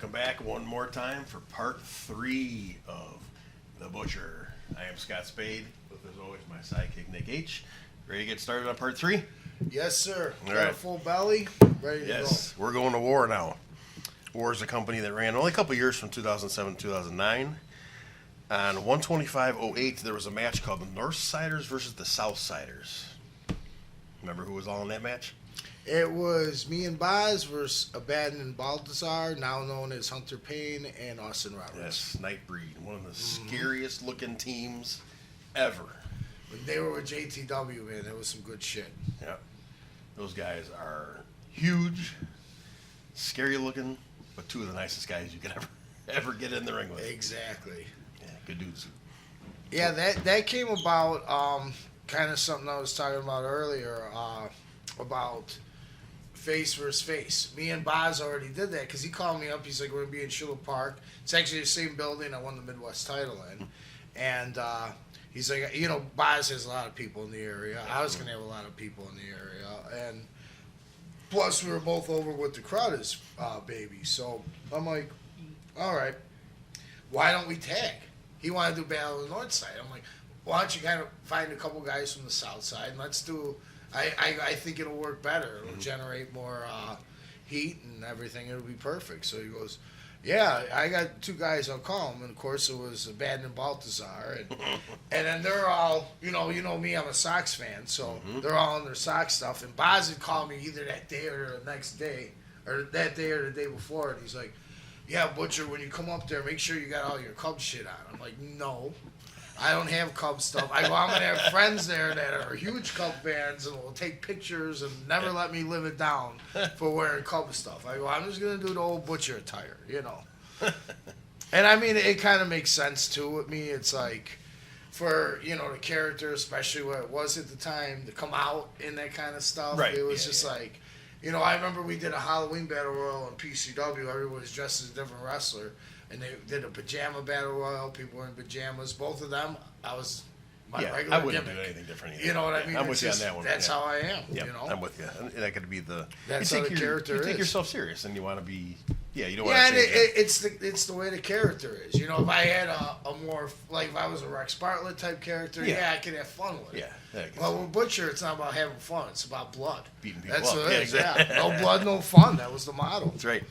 welcome back one more time for part 3 of The Butcher. I am Scott Spade, with as always my sidekick Nick H. Ready to get started on part 3? Yes, sir. All Got a right. full belly, ready to go. Yes, we're going to WAR now. WAR is a company that ran only a couple years from 2007 to 2009. On 125.08, there was a match called the Northsiders versus the Southsiders. Remember who was all in that match? It was me and Boz versus Abaddon and Baltazar, now known as Hunter Payne and Austin Roberts. Yes, Nightbreed, one of the scariest looking teams ever. When they were with JTW, man, that was some good shit. Yeah, those guys are huge, scary looking, but two of the nicest guys you can ever get in the ring with. Exactly. Yeah, good dudes. Yeah, that came about kind of something I was talking about earlier about face versus face. Me and Boz already did that because he called me up. He's like, we're going to be in Schiller Park. It's actually the same building I won the Midwest title in. And he's like, you know, Boz has a lot of people in the area. I was going to have a lot of people in the area. And plus, we were both over with the Crowders baby. So I'm like, all right, why don't we tag? He wanted to do Battle of the North Side. I'm like, why don't you kind of find a couple guys from the South Side and let's do... I think it'll work better. It'll generate more heat and everything. It'll be perfect. So he goes, yeah, I got 2 guys I'll call them. And, of course, it was Abaddon and Baltazar. And then they're all, you know me, I'm a Sox fan. So they're all in their Sox stuff. And Boz had called me either that day or the next day, or that day or the day before. And he's like, yeah, Butcher, when you come up there, make sure you got all your Cubs shit on. I'm like, no. I don't have Cub stuff. I go, I'm going to have friends there that are huge Cub fans and will take pictures and never let me live it down for wearing Cub stuff. I go, I'm just going to do the old Butcher attire, you know. And I mean, it kind of makes sense too with me. It's like, for, you know, the character, especially what it was at the time, to come out in that kind of stuff. Right. It was just like, you know, I remember we did a Halloween Battle Royal in PCW. Everyone was dressed as a different wrestler. And they did a pajama battle royal. People were in pajamas. Both of them, I was my regular I wouldn't gimmick. do anything different either. You know what I mean? I'm It's with you on just, that one. That's how I am. Yeah, You know? I'm with you. And that could be the... That's you how take the character You take is. yourself serious and you want to be... Yeah, you don't Yeah, want to and change it's the way the character is. You know, if I had a more... Like, if I was a Rex Bartlett type character, I could have fun with it. Yeah. Well, with Butcher, it's not about having fun. It's about blood. Beating people That's up. what it is, exactly. No blood, no fun. That was the motto. That's right.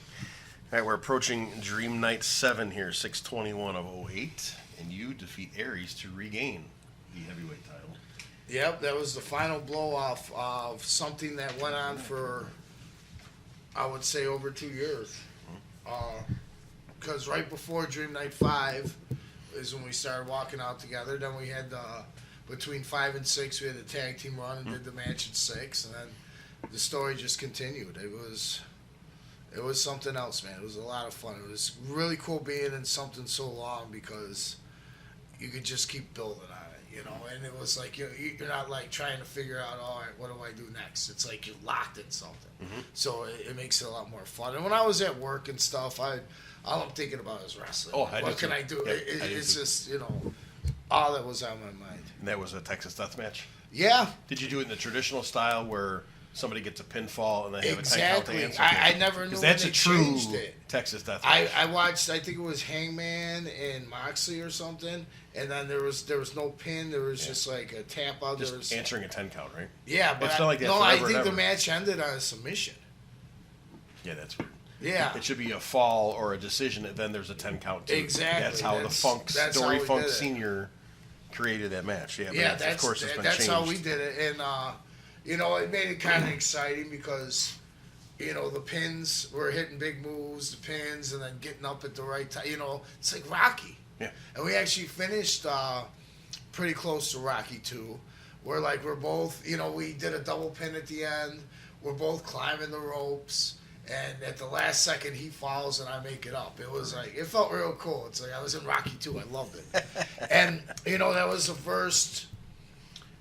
All right, we're approaching Dream Night 7 here, 6/21 of 08, and you defeat Aries to regain the heavyweight title. Yep, that was the final blow-off of something that went on for, I would say, over 2 years. Because right before Dream Night 5 is when we started walking out together. Then we had, between 5 and 6, we had the tag team run and did the match at 6. And then the story just continued. It was something else, man. It was a lot of fun. It was really cool being in something so long because you could just keep building on it, you know. And it was like you're not like trying to figure out, all right, what do I do next? It's like you're locked in something. So it makes it a lot more fun. And when I was at work and stuff, all I'm thinking about is wrestling. Oh, what can I do? Yeah, It's just, you know, all that was on my mind. And that was a Texas Death Match? Yeah. Did you do it in the traditional style where somebody gets a pinfall and they have Exactly. a 10 count to answer? I never knew Because when that's they a true changed it. Texas Death Match. I watched, I think it was Hangman and Moxley or something, and then there was no pin. There was just like a tap out. Just there was, answering a 10 count, right? yeah, but It's not like that no, I forever think and the ever. match ended on a submission. Yeah, that's weird. Yeah, It should be a fall or a decision, and then there's a 10 count too. Exactly. That's how That's Dory how we Funk did it. Sr. created that match. Yeah, but yeah, of course it's been that's changed. how we did it, and you know, it made it kind of exciting because, you know, the pins were hitting big moves, the pins, and then getting up at the right time. You know, it's like Rocky. Yeah. And we actually finished pretty close to Rocky 2. We're both, you know, we did a double pin at the end. We're both climbing the ropes. And at the last second, he falls and I make it up. It was like, it felt real cool. It's like I was in Rocky 2. I loved it. And, you know, that was the first...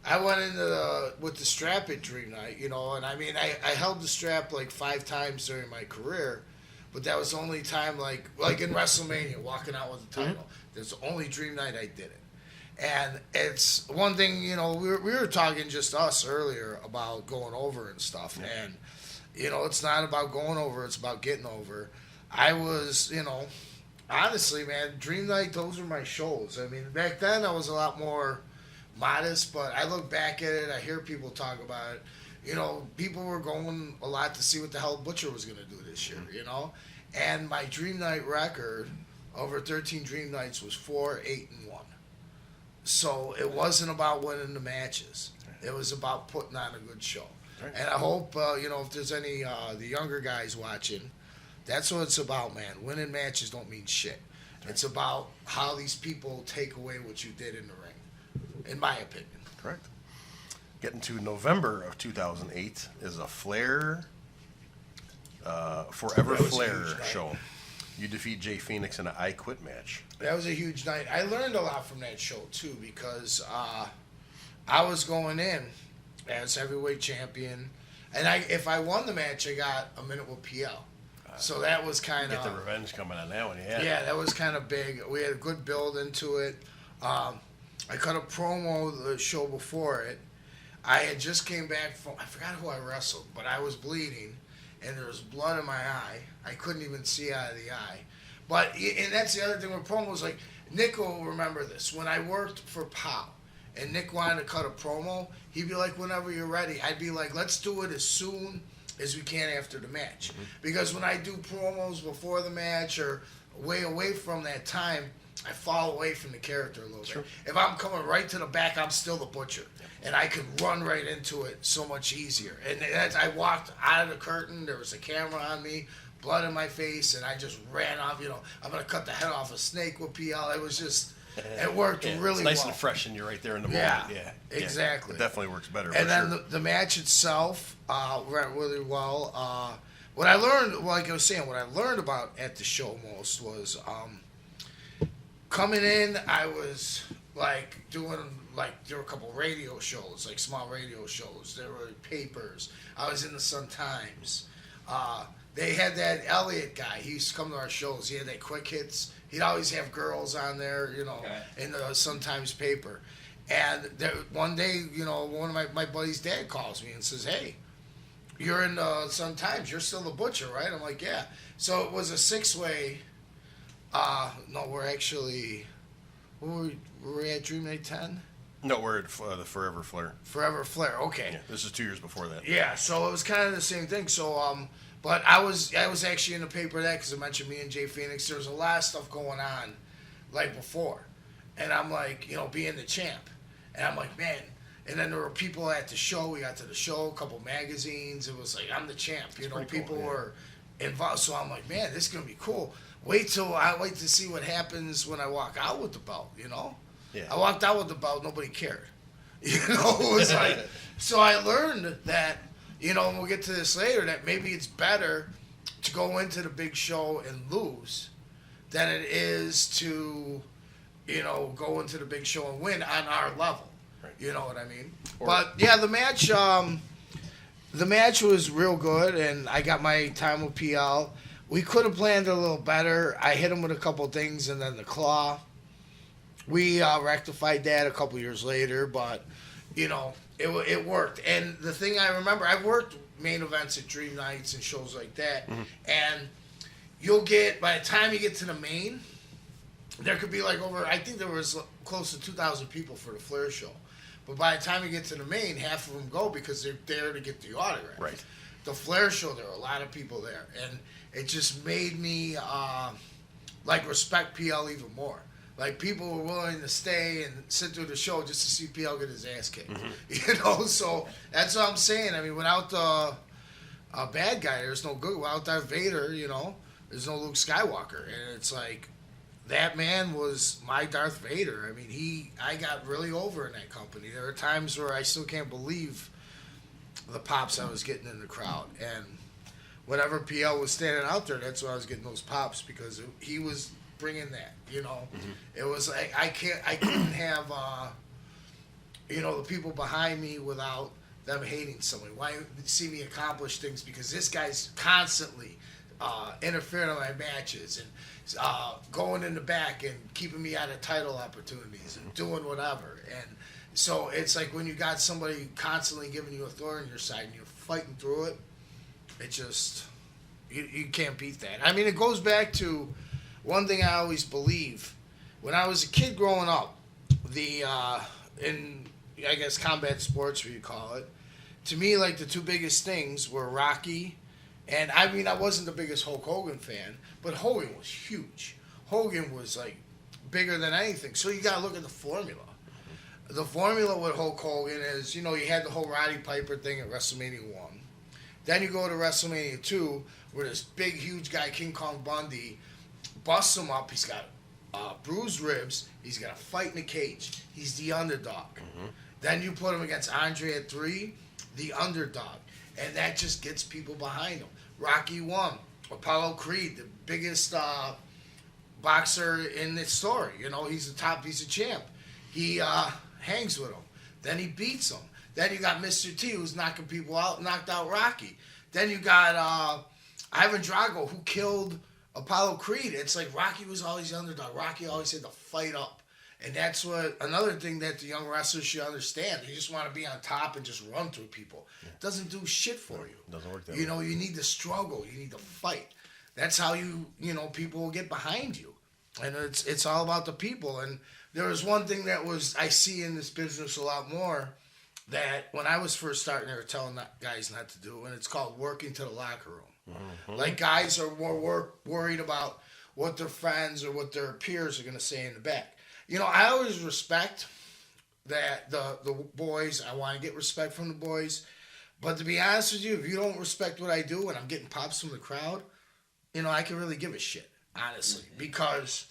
I went into with the strap at Dream Night, you know, and I mean, I held the strap like 5 times during my career, but that was the only time, like in WrestleMania, walking out with the title. That's the only Dream Night I did it. And it's one thing, you know, we were talking just us earlier about going over and stuff. And, you know, it's not about going over, it's about getting over. I was, honestly, man, Dream Night, those were my shows. I mean, back then I was a lot more modest, but I look back at it, I hear people talk about it. People were going a lot to see what the hell Butcher was going to do this year, And my Dream Night record over 13 Dream Nights was 4-8-1. So it wasn't about winning the matches. It was about putting on a good show. Right. And I hope, if there's any the younger guys watching, that's what it's about, man. Winning matches don't mean shit. Right. It's about how these people take away what you did in the ring, in my opinion. Correct. Getting to November of 2008 is a Flair, Forever Flair show. You defeat Jay Phoenix in an I Quit match. That was a huge night. I learned a lot from that show, too, because I was going in as heavyweight champion. And if I won the match, I got a minute with PL. So that was kind of... Get the revenge coming on that one, yeah. Yeah, that was kind of big. We had a good build into it. I cut a promo the show before it. I had just came back from... I forgot who I wrestled, but I was bleeding, and there was blood in my eye. I couldn't even see out of the eye. And that's the other thing with promos. Like, Nick will remember this. When I worked for POW, and Nick wanted to cut a promo, he'd be like, whenever you're ready. I'd be like, let's do it as soon as we can after the match. Mm-hmm. Because when I do promos before the match or way away from that time, I fall away from the character a little bit. If I'm coming right to the back, I'm still the Butcher. And I can run right into it so much easier. And as I walked out of the curtain, there was a camera on me, blood in my face, and I just ran off. I'm going to cut the head off a snake with PL. It was just, it worked really well. It's nice and fresh, and you're right there in the moment. Yeah, exactly. It definitely works better. And then the match itself went really well. What I learned, like I was saying, what I learned about at the show most was coming in, I was doing, there were a couple radio shows, small radio shows. There were papers. I was in the Sun-Times. They had that Elliott guy. He used to come to our shows. He had that quick hits. He'd always have girls on there, in the Sun-Times paper. And one day, one of my buddy's dad calls me and says, hey, you're in the Sun-Times. You're still the Butcher, right? I'm like, yeah. So it was a six-way. No, we're actually... Were we at Dream Night 10? No, we're at the Forever Flair. Forever Flair, okay. Yeah, this is 2 years before that. Yeah, so it was kind of the same thing. So, but I was actually in the paper of that because I mentioned me and Jay Phoenix. There was a lot of stuff going on, before. And I'm being the champ. And I'm like, man. And then there were people at the show. We got to the show, a couple magazines. It was I'm the champ. People were involved. So I'm like, man, this is going to be cool. Wait to see what happens when I walk out with the belt, Yeah. I walked out with the belt, nobody cared. It was so I learned that, and we'll get to this later, that maybe it's better to go into the big show and lose than it is to, go into the big show and win on our level. Right. You know what I mean? But yeah, the match was real good, and I got my time with PL. We could have planned it a little better. I hit him with a couple things, and then the claw. We rectified that a couple years later, but, it worked. And the thing I remember, I've worked main events at Dream Nights and shows like that, and by the time you get to the main, there could be I think there was close to 2,000 people for the Flair show. But by the time you get to the main, half of them go because they're there to get the autograph. Right. The Flair show, there were a lot of people there, and it just made me respect PL even more. People were willing to stay and sit through the show just to see PL get his ass kicked. Mm-hmm. So that's what I'm saying. I mean, without the bad guy, there's no good. Without Darth Vader, there's no Luke Skywalker. And it's that man was my Darth Vader. I mean, I got really over in that company. There were times where I still can't believe the pops I was getting in the crowd. And whenever PL was standing out there, that's why I was getting those pops, because he was bringing that, Mm-hmm. It was I couldn't have, the people behind me without them hating somebody. Why see me accomplish things? Because this guy's constantly interfering in my matches and going in the back and keeping me out of title opportunities and doing whatever. And so it's when you got somebody constantly giving you a thorn in your side and you're fighting through it, it just, You can't beat that. I mean, it goes back to one thing I always believe. When I was a kid growing up, in I guess combat sports, what you call it, to me, like the two biggest things were Rocky, and I mean, I wasn't the biggest Hulk Hogan fan, but Hogan was huge. Hogan was like bigger than anything. So you got to look at the formula. The formula with Hulk Hogan is, you had the whole Roddy Piper thing at WrestleMania 1. Then you go to WrestleMania 2, where this big, huge guy, King Kong Bundy, busts him up. He's got bruised ribs. He's got a fight in a cage. He's the underdog. Then you put him against Andre at 3, the underdog. And that just gets people behind him. Rocky 1, Apollo Creed, the biggest boxer in the story. He's the top, he's a champ. He hangs with him. Then he beats him. Then you got Mr. T, who's knocking people out, knocked out Rocky. Then you got Ivan Drago, who killed Apollo Creed. It's like Rocky was always the underdog. Rocky always had to fight up. And that's another thing that the young wrestlers should understand. They just want to be on top and just run through people. It doesn't do shit for you. Doesn't work that way. You need to struggle. You need to fight. That's how people will get behind you. And it's all about the people. And there was one thing that I see in this business a lot more, that when I was first starting, they were telling guys not to do, and it's called working to the locker room. Like, guys are more worried about what their friends or what their peers are going to say in the back. I always respect that the boys. I want to get respect from the boys. But to be honest with you, if you don't respect what I do and I'm getting pops from the crowd, I can really give a shit, honestly. Because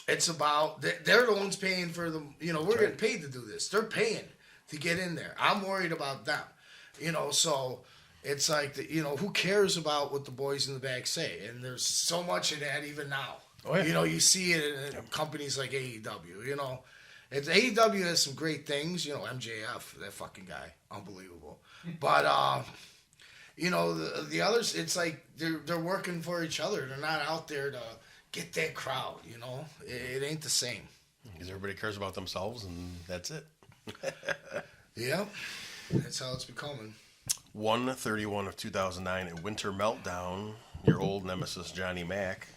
it's about, they're the ones paying for the, we're getting paid to do this. They're paying to get in there. I'm worried about them. So it's like, who cares about what the boys in the back say? And there's so much of that even now. Oh, yeah. You see it in companies like AEW, AEW has some great things, MJF, that fucking guy, unbelievable. But, the others, it's like they're working for each other. They're not out there to get that crowd, It ain't the same. Because everybody cares about themselves, and that's it. Yeah, that's how it's becoming. 1/31 of 2009, at Winter Meltdown, your old nemesis Johnny Mack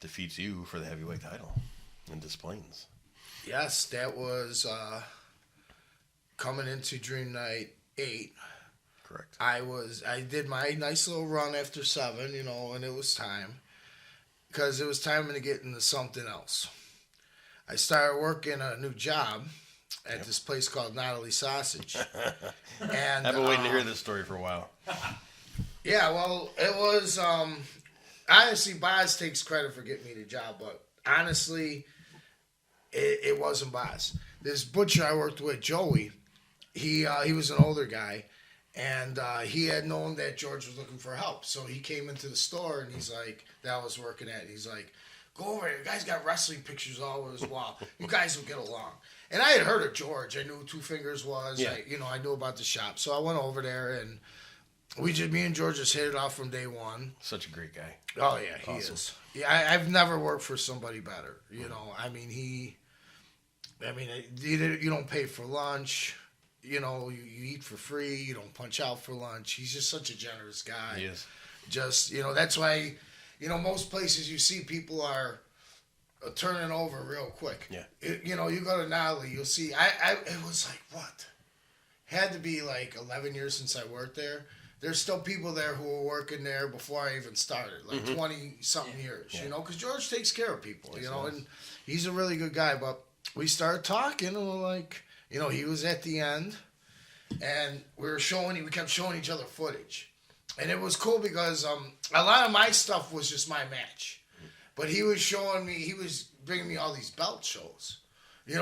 defeats you for the heavyweight title in Des Plaines. Yes, that was coming into Dream Night 8. Correct. I did my nice little run after 7, and it was time. Because it was time to get into something else. I started working a new job at this place called Natalie Sausage. And I've been waiting to hear this story for a while. Yeah, well, it was, honestly, Boz takes credit for getting me the job, but honestly, it wasn't Boz. This butcher I worked with, Joey, he was an older guy, and he had known that George was looking for help. So he came into the store, and he's like, that I was working at, he's like, go over here. The guy's got wrestling pictures all over his wall. You guys will get along. And I had heard of George. I knew who Two Fingers was. Yeah. I knew about the shop. So I went over there, and me and George just hit it off from day one. Such a great guy. Oh, yeah, he is. Yeah, I've never worked for somebody better. You don't pay for lunch. You eat for free. You don't punch out for lunch. He's just such a generous guy. He is. Just, that's why, most places you see people are turning over real quick. Yeah. You go to Natalie, you'll see, it was like, what? Had to be like 11 years since I worked there. There's still people there who were working there before I even started, like 20-something years, because George takes care of people, and he's a really good guy. But we started talking, and we're like, he was at the end, and we kept showing each other footage. And it was cool because a lot of my stuff was just my match. But he was bringing me all these belt shows.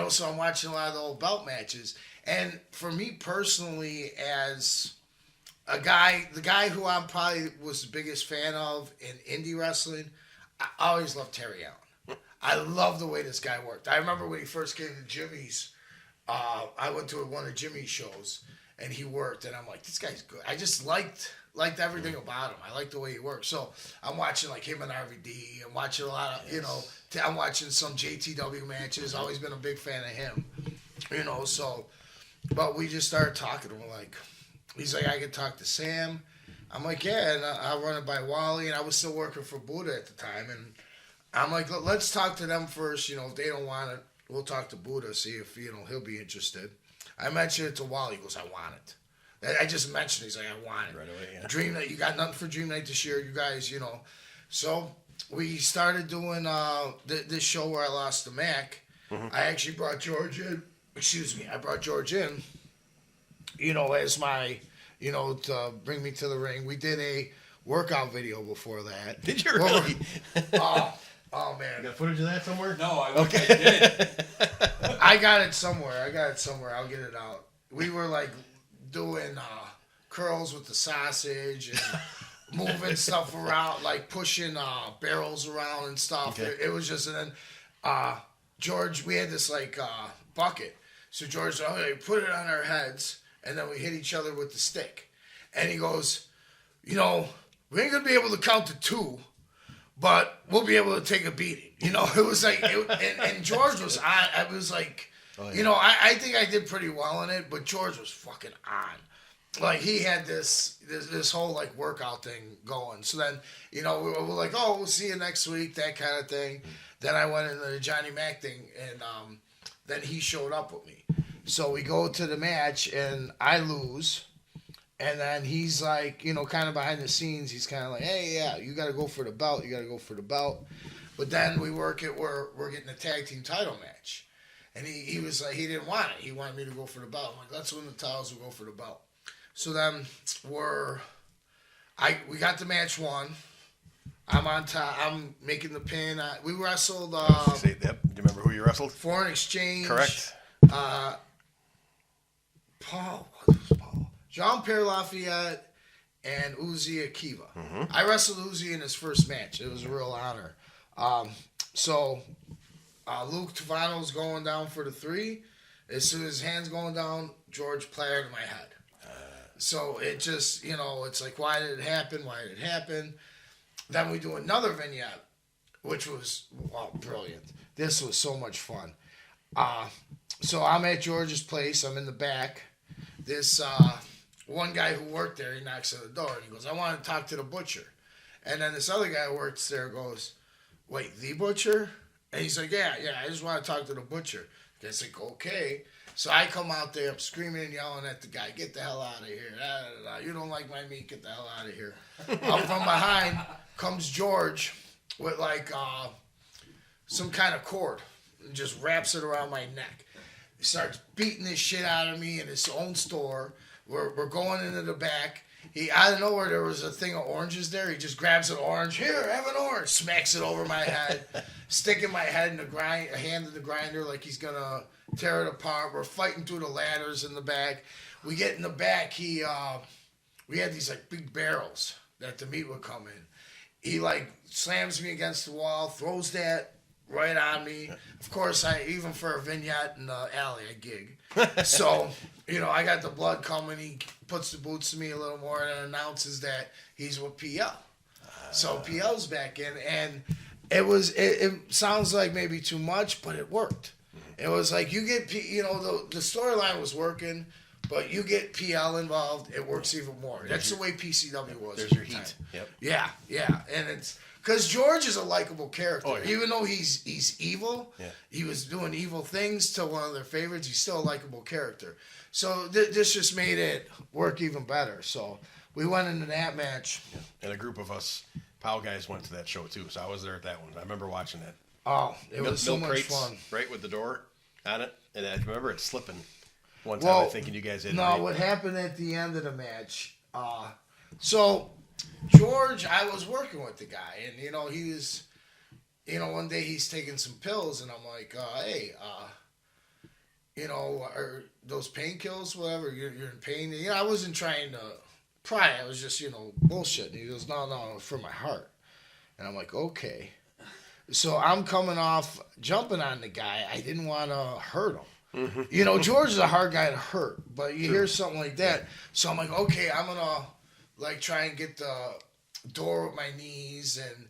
So I'm watching a lot of the old belt matches. And for me personally, as the guy who I'm probably was the biggest fan of in indie wrestling, I always loved Terry Allen. I love the way this guy worked. I remember when he first came to Jimmy's, I went to one of Jimmy's shows, and he worked, and I'm like, this guy's good. I just liked everything about him. I liked the way he worked. So I'm watching like him and RVD. I'm watching a lot of, I'm watching some JTW matches. Always been a big fan of him, so, but we just started talking. We're like, he's like, I could talk to Sam. I'm like, yeah, and I'll run it by Wally, and I was still working for Buddha at the time, and I'm like, let's talk to them first. If they don't want it, we'll talk to Buddha, see if he'll be interested. I mentioned it to Wally. He goes, I want it. I just mentioned it. He's like, I want it. Right away, yeah. Dream Night. You got nothing for Dream Night this year, you guys. So we started doing this show where I lost the Mac. I actually brought George in. Excuse me. I brought George in. As my, to bring me to the ring. We did a workout video before that. Did you really? Oh man. You got footage of that somewhere? No, I wish I did. I got it somewhere. I'll get it out. We were like doing curls with the sausage and moving stuff around, like pushing barrels around and stuff. Okay. It was just, and then George, we had this like bucket. So George said, okay, put it on our heads, and then we hit each other with the stick. And he goes, we ain't going to be able to count to 2, but we'll be able to take a beating. It was like, and George was on. I was like, I think I did pretty well in it, but George was fucking on. Like, he had this whole, like, workout thing going. So then, we were like, oh, we'll see you next week, that kind of thing. Then I went into the Johnny Mac thing, and then he showed up with me. So we go to the match, and I lose. And then he's like, kind of behind the scenes, he's kind of like, hey, yeah, you got to go for the belt. But then we work it, we're getting a tag team title match. And he was like, he didn't want it. He wanted me to go for the belt. I'm like, let's win the titles, we'll go for the belt. So then we got the match won. I'm on top. I'm making the pin. We wrestled. Say that. Do you remember who you wrestled? Foreign Exchange. Correct. Paul. Jean-Pierre Lafayette and Uzi Akiva. I wrestled Uzi in his first match. It was a real honor. So Luke Tavano's going down for the 3. As soon as his hand's going down, George planted in my head. So it just, it's like, why did it happen? Then we do another vignette, which was brilliant. This was so much fun. So I'm at George's place. I'm in the back. This one guy who worked there, he knocks on the door and he goes, I want to talk to the butcher. And then this other guy who works there goes, wait, the butcher? And he's like, yeah, I just want to talk to the butcher. Guy's like, okay. So I come out there, I'm screaming and yelling at the guy, get the hell out of here. You don't like my meat, get the hell out of here. Up from behind comes George with like some kind of cord and just wraps it around my neck. He starts beating this shit out of me in his own store. We're going into the back. He, out of nowhere, there was a thing of oranges there. He just grabs an orange. Here, have an orange. Smacks it over my head. Sticking my head in a hand in the grinder like he's going to tear it apart. We're fighting through the ladders in the back. We get in the back. We had these like big barrels that the meat would come in. He like slams me against the wall, throws that right on me. Of course, even for a vignette in the alley, I gig. So, I got the blood coming. He puts the boots to me a little more and announces that he's with PL. So PL's back in, and it sounds like maybe too much, but it worked. It was like you get, the storyline was working, but you get PL involved, it works even more. That's the way PCW was. There's your heat. Yep. Yeah, and it's because George is a likable character. Oh, yeah. Even though he's evil, he was doing evil things to one of their favorites. He's still a likable character. So this just made it work even better. So we went into that match. Yeah. And a group of us POW guys went to that show too. So I was there at that one. I remember watching that. Oh, it was so much fun. Right with the door on it, and I remember it slipping one time. I think you guys did. No, what happened at the end of the match? So George, I was working with the guy, and he was, one day he's taking some pills, and I'm like, hey, are those painkillers, whatever? You're in pain. I wasn't trying to pry. I was just, bullshit. And he goes, no, for my heart. And I'm like, okay. So I'm coming off jumping on the guy. I didn't want to hurt him. George is a hard guy to hurt, but you hear something like that. So I'm like, okay, I'm going to try and get the door with my knees and,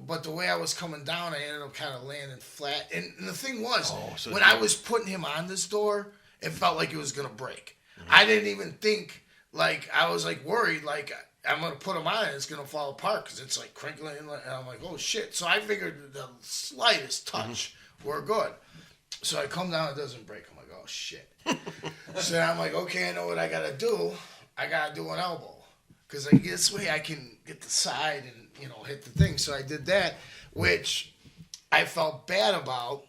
but the way I was coming down, I ended up kind of landing flat. And the thing was, when I was putting him on this door, it felt like it was going to break. I didn't even think, I was worried, I'm going to put them on and it's going to fall apart because it's like crinkling. And I'm like, oh, shit. So I figured the slightest touch, we're good. So I come down, it doesn't break. I'm like, oh, shit. So I'm like, okay, I know what I got to do. I got to do an elbow. Because this way I can get the side and, hit the thing. So I did that, which I felt bad about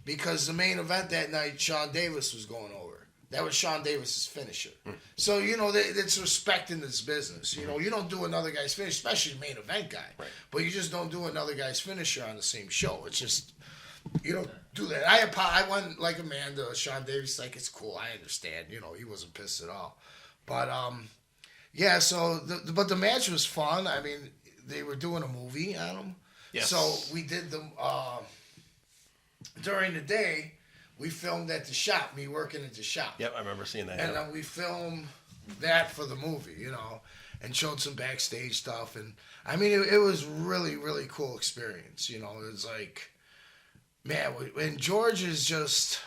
because the main event that night, Sean Davis was going over. That was Sean Davis's finisher. So, it's respect in this business. You don't do another guy's finish, especially main event guy. Right. But you just don't do another guy's finisher on the same show. It's just, you don't do that. I went like a man to Sean Davis, like, it's cool. I understand. He wasn't pissed at all. But, yeah, so, but the match was fun. I mean, they were doing a movie on him. Yes. So we did them during the day. We filmed at the shop, me working at the shop. Yep, I remember seeing that. And then we filmed that for the movie, and showed some backstage stuff. And, I mean, it was really, really cool experience, It was like, man, and George is just,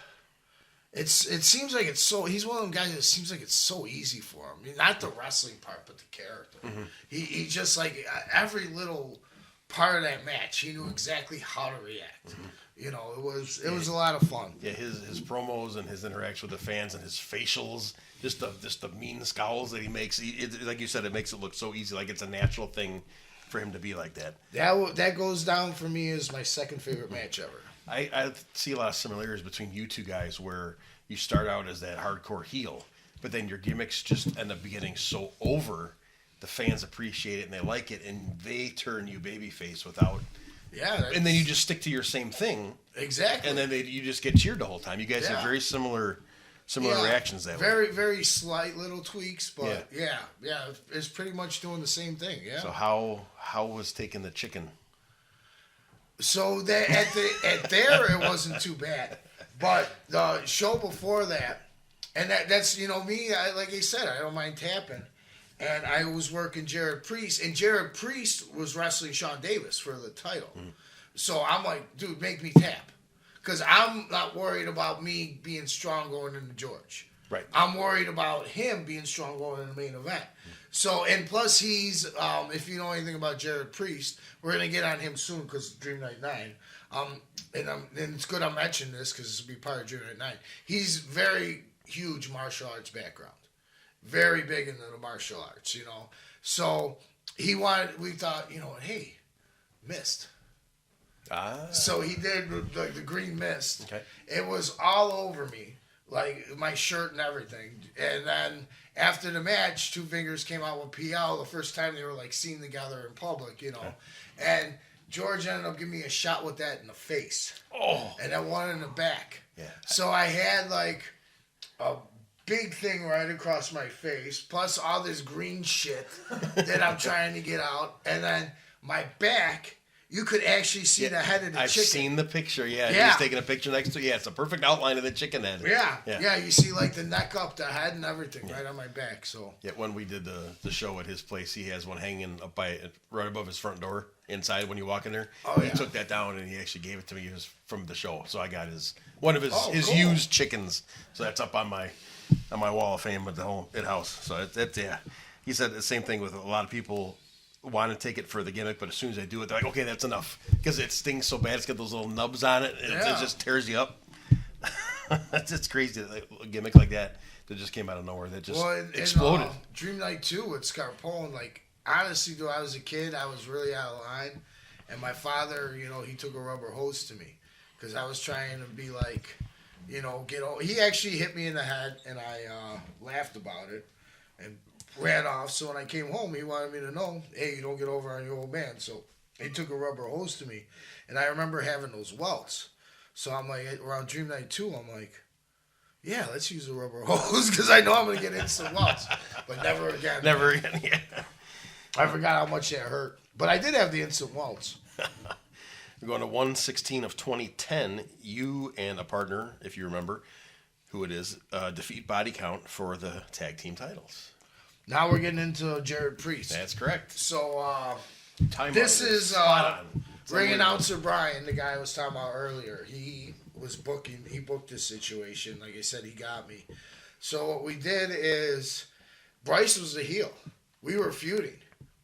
it seems like it's so, he's one of them guys that seems like it's so easy for him. I mean, not the wrestling part, but the character. Mm-hmm. He just, like, every little part of that match, he knew exactly how to react. Mm-hmm. It was a lot of fun. Yeah, his promos and his interaction with the fans and his facials, just the mean scowls that he makes. Like you said, it makes it look so easy, like it's a natural thing for him to be like that. That goes down for me as my second favorite match ever. I see a lot of similarities between you two guys, where you start out as that hardcore heel, but then your gimmicks just end up getting so over, the fans appreciate it and they like it, and they turn you babyface without. Yeah, and then you just stick to your same thing. Exactly. And then you just get cheered the whole time. You guys have very similar reactions that way. Very, very slight little tweaks, but yeah, it's pretty much doing the same thing. Yeah. So how was taking the chicken? So at there it wasn't too bad, but the show before that, and that's me. Like I said, I don't mind tapping. And I was working Jared Priest, and Jared Priest was wrestling Sean Davis for the title. Mm. So I'm like, dude, make me tap. Because I'm not worried about me being strong going into George. Right. I'm worried about him being strong going in the main event. Mm. So, and plus he's, if you know anything about Jared Priest, we're going to get on him soon because Dream Night 9. And it's good I'm mentioning this because this will be part of Dream Night 9. He's very huge martial arts background. Very big into the martial arts, So we thought, hey, mist. Ah. So he did the green mist. Okay. It was all over me, like my shirt and everything. And then after the match, Two Fingers came out with PL the first time they were like seen together in public, Okay. And George ended up giving me a shot with that in the face. Oh. And then one in the back. Yeah. So I had like a big thing right across my face, plus all this green shit that I'm trying to get out. And then my back, you could actually see the head of the chicken. I've seen the picture, yeah. He was taking a picture next to it. Yeah, it's a perfect outline of the chicken head. Yeah, you see like the neck up, the head and everything right on my back. So yeah, when we did the show at his place, he has one hanging up right above his front door inside when you walk in there. Oh, he took that down and he actually gave it to me. It was from the show. So I got his cool. used chickens. So that's up on my wall of fame at the house. So that's he said the same thing with a lot of people want to take it for the gimmick, but as soon as they do it, they're like, okay, that's enough, because it stings so bad. It's got those little nubs on it, and it just tears you up. It's crazy, a gimmick like that just came out of nowhere, that just exploded. Dream Night 2 with Scarpone, like, honestly, though, I was a kid, I was really out of line, and my father, he took a rubber hose to me, because I was trying to be like, he actually hit me in the head, and I laughed about it, and ran off. So when I came home, he wanted me to know, hey, you don't get over on your old man. So he took a rubber hose to me, and I remember having those welts. So I'm like, around Dream Night 2, I'm like, yeah, let's use a rubber hose, because I know I'm going to get instant welts. But never again. Never again, yeah. I forgot how much that hurt. But I did have the instant welts. We're going to 1/16 of 2010. You and a partner, if you remember who it is, defeat Body Count for the tag team titles. Now we're getting into Jared Priest. This correct. So this is ring announcer Brian, the guy I was talking about earlier. He booked this situation. Like I said, he got me. So what we did is, Bryce was the heel. We were feuding.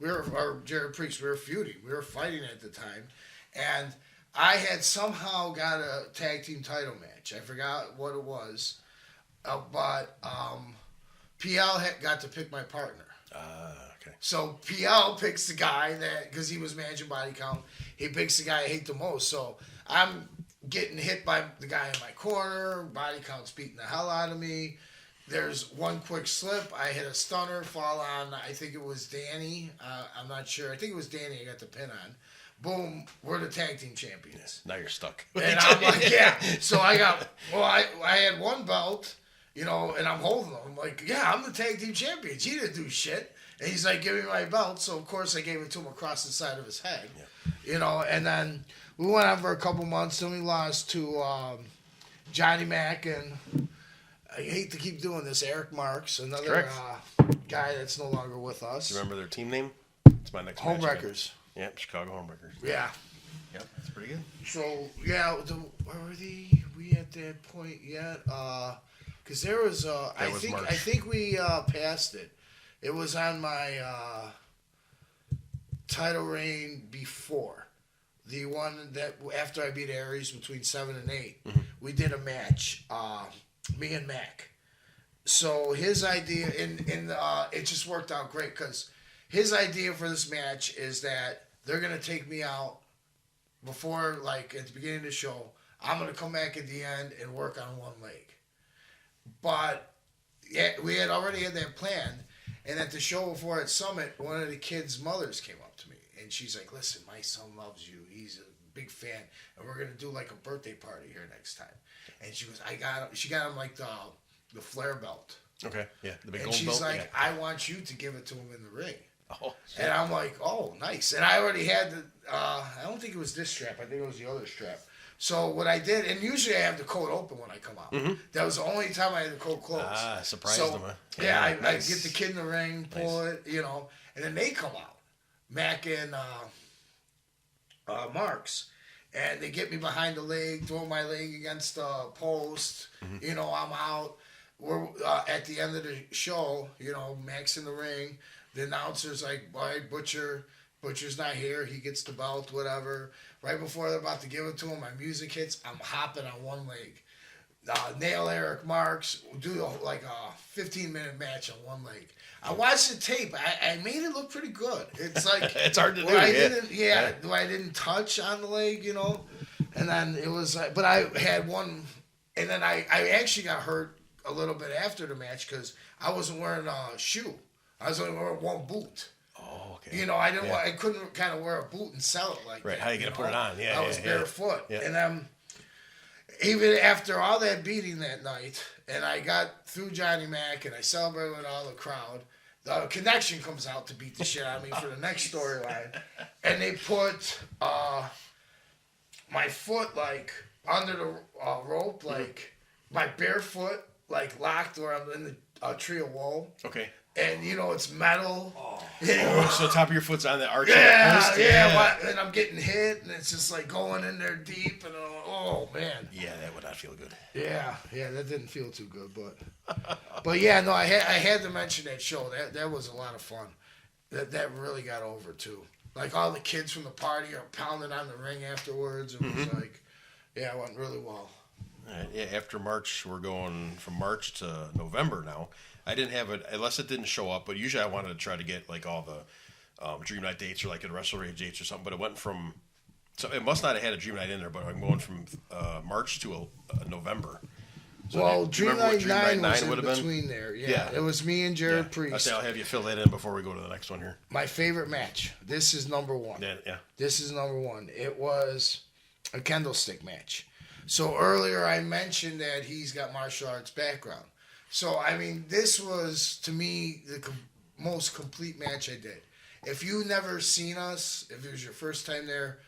or Jared Priest, we were feuding. We were fighting at the time. And I had somehow got a tag team title match. I forgot what it was. But PL got to pick my partner. Okay. So PL picks the guy that, because he was managing Body Count, he picks the guy I hate the most. So I'm getting hit by the guy in my corner. Body Count's beating the hell out of me. There's one quick slip. I hit a stunner, fall on, I think it was Danny. I'm not sure. I think it was Danny I got the pin on. Boom, we're the tag team champions. Now you're stuck. And I'm like, yeah. So I had one belt, and I'm holding him. I'm like, yeah, I'm the tag team champions. He didn't do shit. And he's like, give me my belt. So, of course, I gave it to him across the side of his head. Yeah. And then we went on for a couple months. Then we lost to Johnny Mac and I hate to keep doing this, Eric Marks, another guy that's no longer with us. Do you remember their team name? It's my next Homewreckers. Yep, Chicago Homewreckers. Yeah. Yep, that's pretty good. So, yeah, where were we at that point yet? Because there was, I think we passed it. It was on my title reign before. The one that, after I beat Aries between 7 and 8, we did a match, me and Mac. So his idea, it just worked out great because his idea for this match is that they're going to take me out before, like, at the beginning of the show. I'm going to come back at the end and work on one leg. But yeah, we had already had that planned. And at the show before at Summit, one of the kids' mothers came up to me. And she's like, listen, my son loves you. He's a big fan. And we're going to do, like, a birthday party here next time. And she goes, she got him, like, the flare belt. Okay, yeah, the big and gold she's belt. like, Yeah. I want you to give it to him in the ring. Oh, shit. And I'm like, oh, nice. And I already had I don't think it was this strap. I think it was the other strap. So what I did, and usually I have the coat open when I come out. Mm-hmm. That was the only time I had the coat closed. Surprised them, huh? Yeah, I nice. get the kid in the ring, pull it, and then they come out, Mac and Marks, and they get me behind the leg, throw my leg against the post. Mm-hmm. I'm out. We're at the end of the show. Mac's in the ring. The announcer's like, "All right, Butcher's not here. He gets the belt, whatever." Right before they're about to give it to him, my music hits. I'm hopping on one leg. Nail Eric Marks, do like a 15-minute match on one leg. I watched the tape. I made it look pretty good. It's like it's hard to do. I didn't touch on the leg, and then it was like, but I had one, and then I actually got hurt a little bit after the match because I wasn't wearing a shoe. I was only wearing one boot. Oh, okay. I couldn't kind of wear a boot and sell it like that. Right, how you going to put it on? Yeah, I was barefoot. Yeah. And even after all that beating that night, and I got through Johnny Mac, and I celebrated with all the crowd, the Connection comes out to beat the shit out of me for the next storyline. And they put my foot, like, under the rope, like, my bare foot, like, locked where I'm in the tree of woe. Okay. And, it's metal. So the top of your foot's on the arch of the post? Yeah. And I'm getting hit, and it's just, like, going in there deep, and oh, man. Yeah, that would not feel good. Yeah, that didn't feel too good, but yeah, no, I had to mention that show. That was a lot of fun. That really got over, too. Like, all the kids from the party are pounding on the ring afterwards. It was like, it went really well. All right, yeah, after March, we're going from March to November now. I didn't have it, unless it didn't show up, but usually I wanted to try to get, like, all the Dream Night dates or, like, a Wrestle Rage dates or something, but it went from, so it must not have had a Dream Night in there, but I'm going from March to November. So Dream Night 9 was in between there. Yeah, it was me and Jared Priest. I'll have you fill that in before we go to the next one here. My favorite match. This is number one. Yeah. This is number one. It was a candlestick match. So earlier I mentioned that he's got martial arts background. So, I mean, this was, to me, the most complete match I did. If you never seen us, if it was your first time there,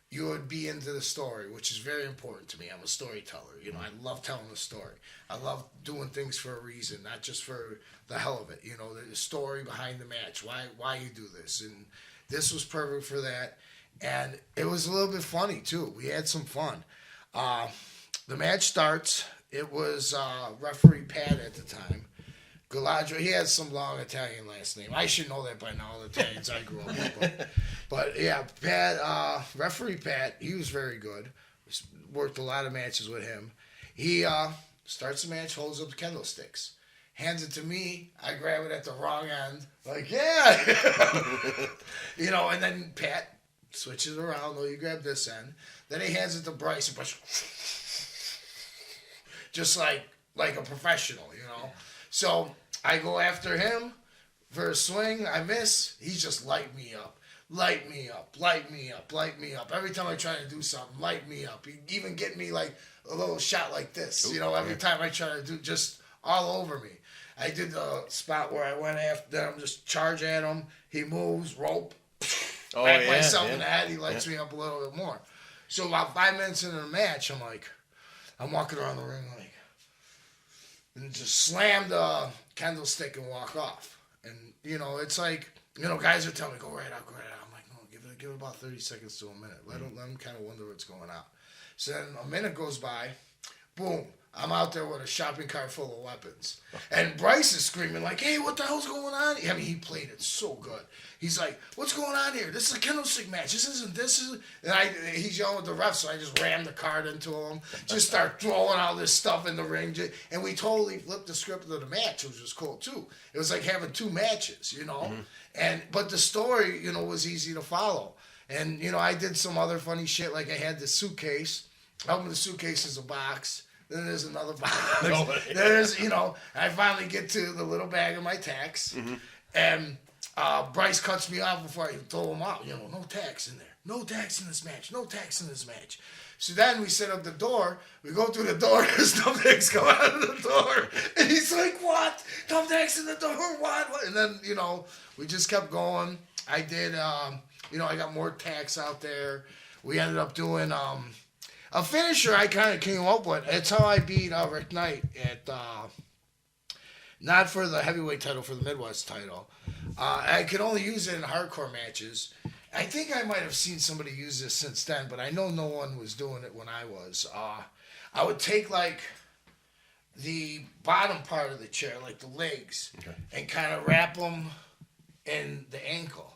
you would be into the story, which is very important to me. I'm a storyteller. I love telling the story. I love doing things for a reason, not just for the hell of it. The story behind the match, why you do this. And this was perfect for that. And it was a little bit funny, too. We had some fun. The match starts. It was referee Pat at the time. Galadriel. He has some long Italian last name. I should know that by now. The Italians I grew up with. But yeah, Pat, referee Pat, he was very good. Worked a lot of matches with him. He starts the match, holds up the kendo sticks, hands it to me. I grab it at the wrong end. Like, yeah. And then Pat switches it around. Oh, you grab this end. Then he hands it to Bryce and Bryce, just like a professional, So I go after him for a swing. I miss. He's just light me up. Light me up, light me up, light me up. Every time I try to do something, light me up. He even get me like a little shot like this, every time I try to do, just all over me. I did the spot where I went after him, just charge at him. He moves, rope, back myself in the head. He lights me up a little bit more. So about 5 minutes into the match, I'm walking around the ring and just slam the candlestick and walk off. And, it's like, guys are telling me, go right out. I'm like, no, give it about 30 seconds to a minute. Let them kind of wonder what's going on. So then a minute goes by, boom, I'm out there with a shopping cart full of weapons. And Bryce is screaming like, hey, what the hell's going on? I mean, he played it so good. He's like, what's going on here? This is a candlestick match. And he's yelling with the ref, so I just rammed the cart into him, just start throwing all this stuff in the ring. And we totally flipped the script of the match, which was cool, too. It was like having 2 matches, But the story, was easy to follow. And, I did some other funny shit, like I had this suitcase. I opened the suitcase as a box. Then there's another box. There's, I finally get to the little bag of my tax. And Bryce cuts me off before I throw him out. No tax in there. No tax in this match. No tax in this match. So then we set up the door. We go through the door. There's thumbtacks come out of the door. And he's like, what? Thumbtacks in the door? What? And then, we just kept going. I did, I got more tacks out there. We ended up doing a finisher I kind of came up with. It's how I beat Rick Knight at, not for the heavyweight title, for the Midwest title. I could only use it in hardcore matches. I think I might have seen somebody use this since then, but I know no one was doing it when I was. I would take, like, the bottom part of the chair, like the legs, and kind of wrap them in the ankle,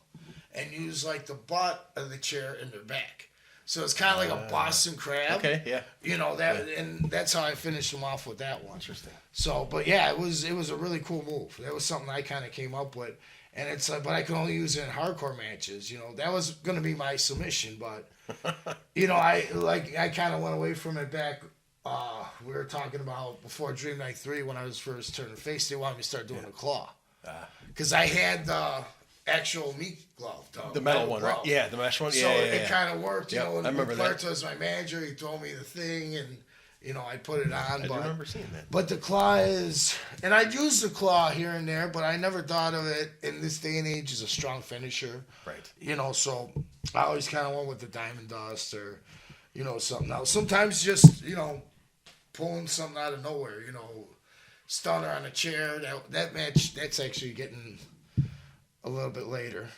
and use, like, the butt of the chair in their back. So it's kind of like a Boston Crab. Okay, yeah. And that's how I finished him off with that one. Interesting. So, but yeah, it was a really cool move. That was something I kind of came up with. And it's like, but I could only use it in hardcore matches. That was going to be my submission, but I kind of went away from it back. We were talking about before Dream Night 3 when I was first turning face. They wanted me to start doing the claw because I had the actual meat glove, the metal one, glove. Right? Yeah, the mesh one. So it kind of worked. Yep, When I remember Puerto was my manager, he throw me the thing and. I put it on. I do remember seeing that. But the claw is, and I'd use the claw here and there, but I never thought of it in this day and age as a strong finisher. Right. So I always kind of went with the diamond dust or, something else. Sometimes just, pulling something out of nowhere, stunner on a chair. That match, that's actually getting a little bit later.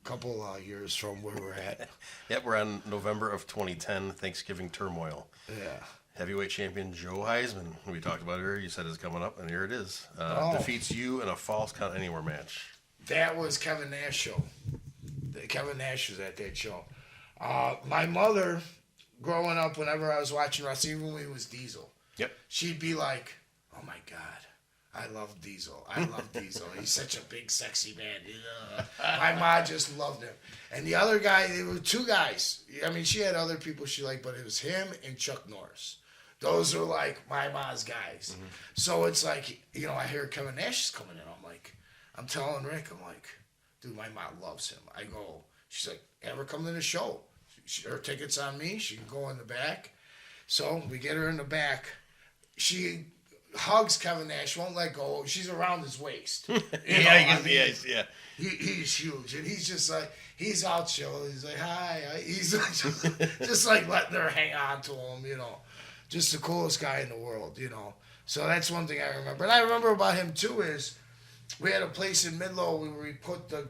Couple years from where we're at. Yep, we're on November of 2010, Thanksgiving turmoil. Yeah. Heavyweight champion Joe Heisman, who we talked about earlier, you said is coming up, and here it is. Defeats you in a false count anywhere match. That was Kevin Nash show. Kevin Nash was at that show. My mother, growing up, whenever I was watching wrestling, even when he was Diesel, she'd be like, oh my God. I love Diesel. He's such a big, sexy man. My mom just loved him. And the other guy, there were 2 guys. I mean, she had other people she liked, but it was him and Chuck Norris. Those are like my mom's guys. Mm-hmm. So it's like, I hear Kevin Nash is coming in. I'm telling Rick, dude, my mom loves him. I go, she's like, ever come to the show? Her ticket's on me. She can go in the back. So we get her in the back. She hugs Kevin Nash, won't let go. She's around his waist. Yeah. He's huge, and he's just like, he's out chill. He's like, hi. He's just like letting her hang on to him, Just the coolest guy in the world, So that's one thing I remember. And I remember about him, too, is we had a place in Midlow where we put the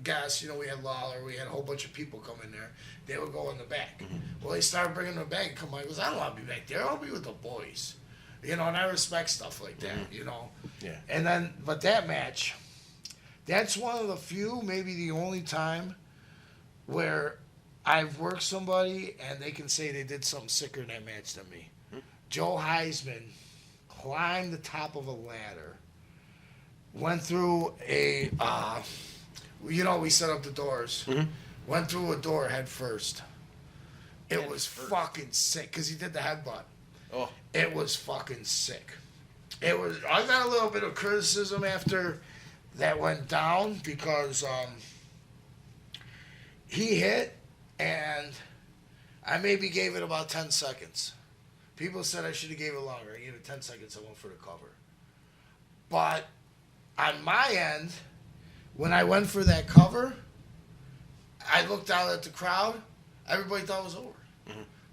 gas, we had Lawler, we had a whole bunch of people come in there. They would go in the back. Mm-hmm. Well, they started bringing them back. Come on, he goes, I don't want to be back there. I'll be with the boys. You know, and I respect stuff like that, you know. Yeah. And then, but that match, that's one of the few, maybe the only time where I've worked somebody and they can say they did something sicker in that match than me. Joe Heisman climbed the top of a ladder, went through a, you know, we set up the doors, went through a door head first. It was fucking sick because he did the headbutt. Oh. It was fucking sick. It was. I got a little bit of criticism after that went down because he hit and I maybe gave it about 10 seconds. People said I should have gave it longer. I gave it 10 seconds. I went for the cover. But on my end, when I went for that cover, I looked out at the crowd. Everybody thought it was over.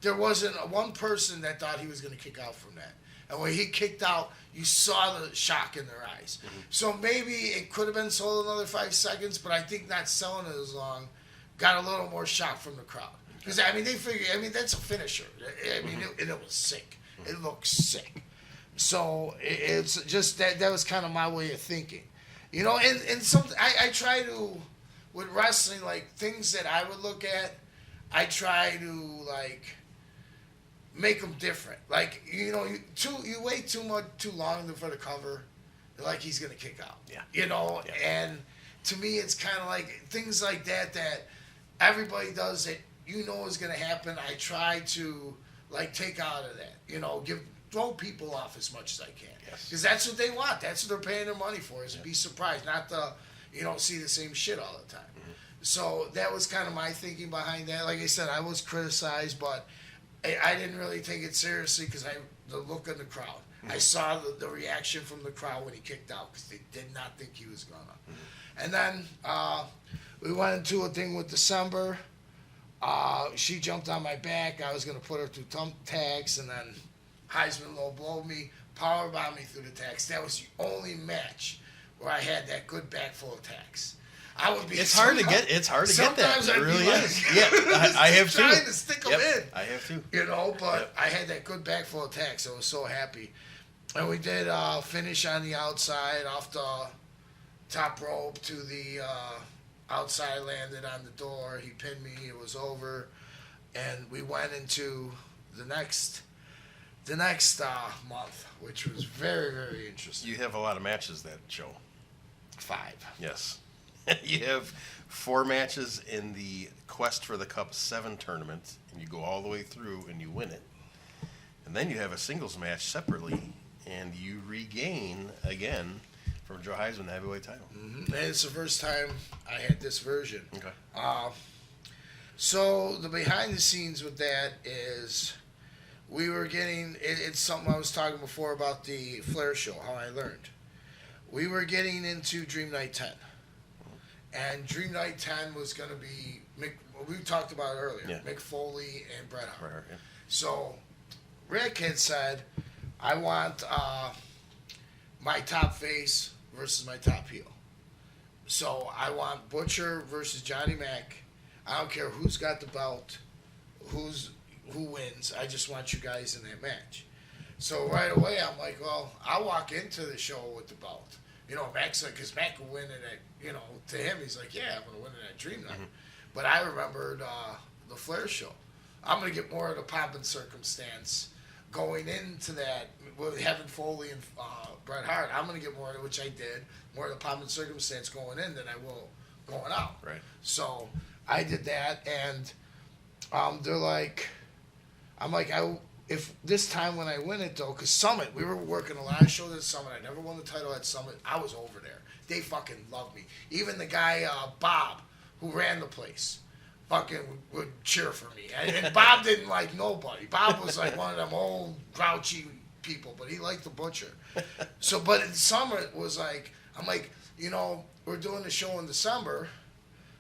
There wasn't one person that thought he was going to kick out from that. And when he kicked out, you saw the shock in their eyes. So maybe it could have been sold another 5 seconds, but I think not selling it as long got a little more shock from the crowd. Because, I mean, they figure, I mean, that's a finisher. I mean, it was sick. It looked sick. So it's just that was kind of my way of thinking. You know, and something, I try to, with wrestling, like things that I would look at, I try to, like, make them different. Like, you know, you wait too long for the cover, like he's going to kick out. Yeah. You know, and to me, it's kind of like things like that everybody does that you know is going to happen. I try to, like, take out of that. You know, throw people off as much as I can. Because that's what they want. That's what they're paying their money for, is to be surprised, not to, you know, see the same shit all the time. So that was kind of my thinking behind that. Like I said, I was criticized, but I didn't really take it seriously because the look in the crowd. I saw the reaction from the crowd when he kicked out because they did not think he was going to. And then we went into a thing with December. She jumped on my back. I was going to put her through tags, and then Heisman low blowed me, powerbombed me through the tags. That was the only match where I had that good back full of tags. I would be. It's hard to get that. It really is. Yeah, I have too. Trying to stick them in. I have too. You know, but I had that good bag full of tacks. I was so happy, and we did finish on the outside, off the top rope to the outside. Landed on the door. He pinned me. It was over, and we went into the next month, which was very, very interesting. You have a lot of matches that show. 5. Yes. You have 4 matches in the Quest for the Cup 7 tournament, and you go all the way through and you win it. And then you have a singles match separately, and you regain again from Joe Heisman the heavyweight title. And it's the first time I had this version. Okay. So the behind the scenes with that is we were getting, it's something I was talking before about the Flair show, how I learned. We were getting into Dream Night 10. And Dream Night 10 was going to be, we talked about it earlier, Mick Foley and Bret Hart. Right, yeah. So Rick had said, I want my top face versus my top heel. So I want Butcher versus Johnny Mac. I don't care who's got the belt, who wins. I just want you guys in that match. So right away, I'm like, well, I'll walk into the show with the belt. You know, Mac's like, because Mac will win it at, you know, to him, he's like, yeah, I'm going to win it at Dream Night. But I remembered the Flair show. I'm going to get more of the pomp and circumstance going into that with having Foley and Bret Hart. I'm going to get more of it, which I did, more of the pomp and circumstance going in than I will going out. Right. So I did that, and they're like, I'm like, if this time when I win it, though, because Summit, we were working a lot of shows at Summit. I never won the title at Summit. I was over there. They fucking loved me. Even the guy, Bob, who ran the place, fucking would cheer for me. And Bob didn't like nobody. Bob was like one of them old, grouchy people, but he liked the Butcher. So, but in Summit was like, I'm like, you know, we're doing the show in December.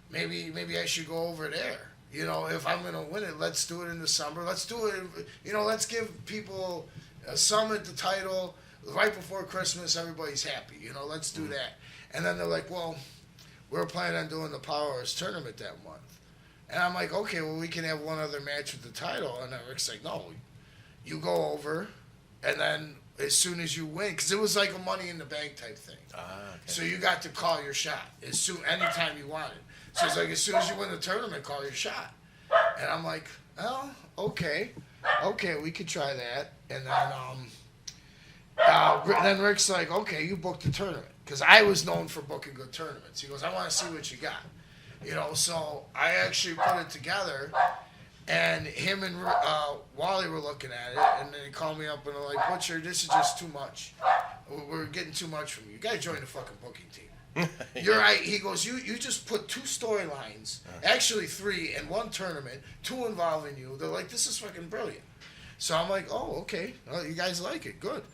Maybe I should go over there. You know, if I'm going to win it, let's do it in December. Let's do it, you know, let's give people a Summit, the title, right before Christmas, everybody's happy. You know, let's do that. And then they're like, well, we're planning on doing the Power Hours tournament that month. And I'm like, okay, well, we can have one other match with the title. And then Rick's like, no, you go over, and then as soon as you win, because it was like a Money in the Bank type thing. Okay. So you got to call your shot anytime you wanted. So it's like as soon as you win the tournament, call your shot. And I'm like, oh, okay, we could try that. And then Rick's like, okay, you booked the tournament, because I was known for booking good tournaments. He goes, I want to see what you got, So I actually put it together. And him and Wally were looking at it, and then he called me up and they're like, Butcher, this is just too much. We're getting too much from you. You got to join the fucking booking team. You're right. He goes, you just put 2 storylines, actually 3, in one tournament, 2 involving you. They're like, this is fucking brilliant. So I'm like, oh, okay. Well, you guys like it. Good.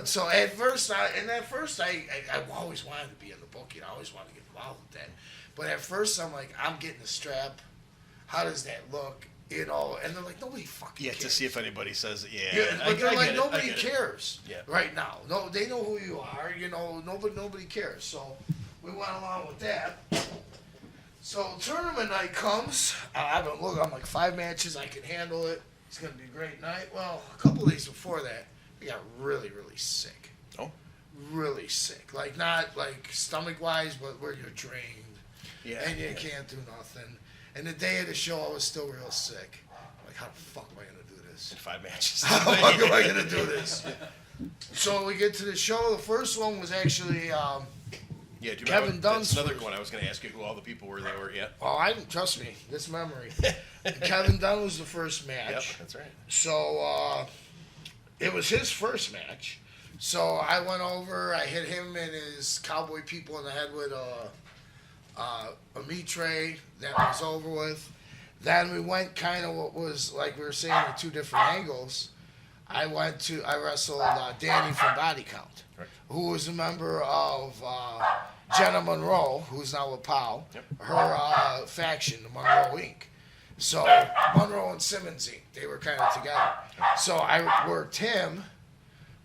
So at first, I always wanted to be in the booking. I always wanted to get involved with that. But at first, I'm like, I'm getting the strap. How does that look? And they're like, nobody fucking cares. To see if anybody says, but they're like, nobody cares right now. No, they know who you are. Nobody cares. So we went along with that. So tournament night comes. I'm like 5 matches. I can handle it. It's going to be a great night. Well, a couple days before that, I got really, really sick. Oh? Really sick. Like, not like stomach-wise, but where you're drained. Yeah. And you can't do nothing. And the day of the show, I was still real sick. I'm like, how the fuck am I going to do this? In 5 matches. How the fuck am I going to do this? So we get to the show. The first one was actually Kevin Dunn's. That's another one. I was going to ask you who all the people were that were, Oh, trust me, this memory. Kevin Dunn was the first match. Yep, that's right. So it was his first match. So I went over, I hit him and his cowboy people in the head with a meat tray. That was over with. Then we went kind of what was like we were saying the 2 different angles. I wrestled Danny from Body Count, right, who was a member of Jenna Monroe, who's now with POW, her faction, the Monroe Inc. So Monroe and Simmons Inc., they were kind of together. So I worked him,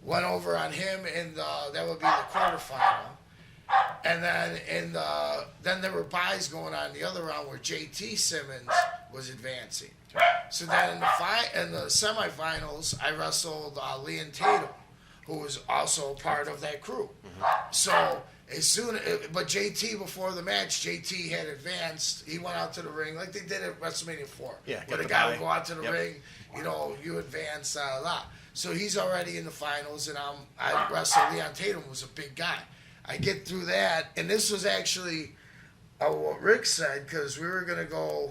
went over on him, and that would be the quarterfinal. And then then there were buys going on in the other round where JT Simmons was advancing. So then in the semifinals, I wrestled Leon Tatum, who was also part of that crew. So but JT before the match, JT had advanced. He went out to the ring like they did at WrestleMania 4. Yeah, where the guy would go out to the ring, you advance, So he's already in the finals, and I wrestled Leon Tatum, who was a big guy. I get through that, and this was actually what Rick said, because we were going to go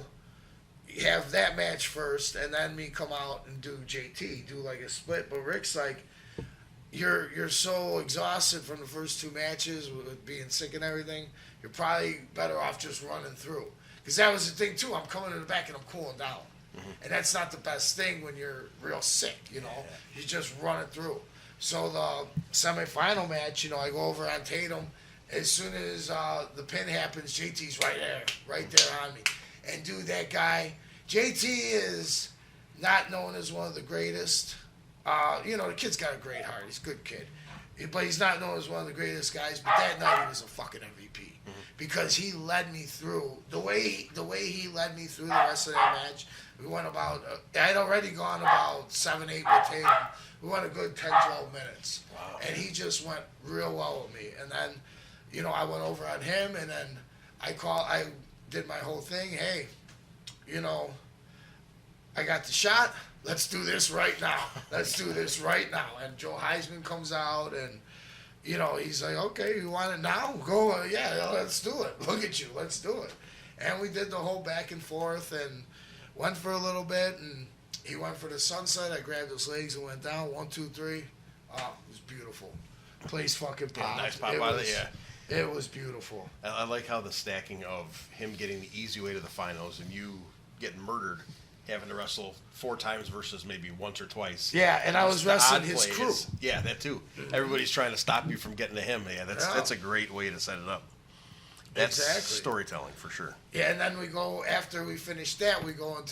have that match first, and then me come out and do JT, do like a split. But Rick's like, you're so exhausted from the first 2 matches with being sick and everything, you're probably better off just running through. Because that was the thing, too. I'm coming to the back and I'm cooling down. And that's not the best thing when you're real sick, You just run it through. So the semifinal match, I go over on Tatum. As soon as the pin happens, JT's right there on me. And dude, that guy, JT is not known as one of the greatest. The kid's got a great heart. He's a good kid. But he's not known as one of the greatest guys. But that night he was a fucking MVP. Because he led me through. The way he led me through the rest of that match, we went about, I'd already gone about 7-8 with Tatum. We went a good 10, 12 minutes. Wow. And he just went real well with me. And then, I went over on him, and then I did my whole thing. Hey, I got the shot. Let's do this right now. And Joe Heisman comes out, and, he's like, okay, you want it now? Go, yeah, let's do it. Look at you, let's do it. And we did the whole back and forth, and went for a little bit, and he went for the sunset. I grabbed his legs and went down. 1, 2, 3. Oh, it was beautiful. Place fucking popped. Nice pop out of it, It was beautiful. I like how the stacking of him getting the easy way to the finals and you getting murdered, having to wrestle 4 times versus maybe once or twice. Yeah, and I was The wrestling odd his play crew. Yeah, that too. Everybody's trying to stop you from getting to him. Yeah, that's a great way to set it up. That's Exactly. storytelling for sure. Yeah, and then we go, after we finish that, we go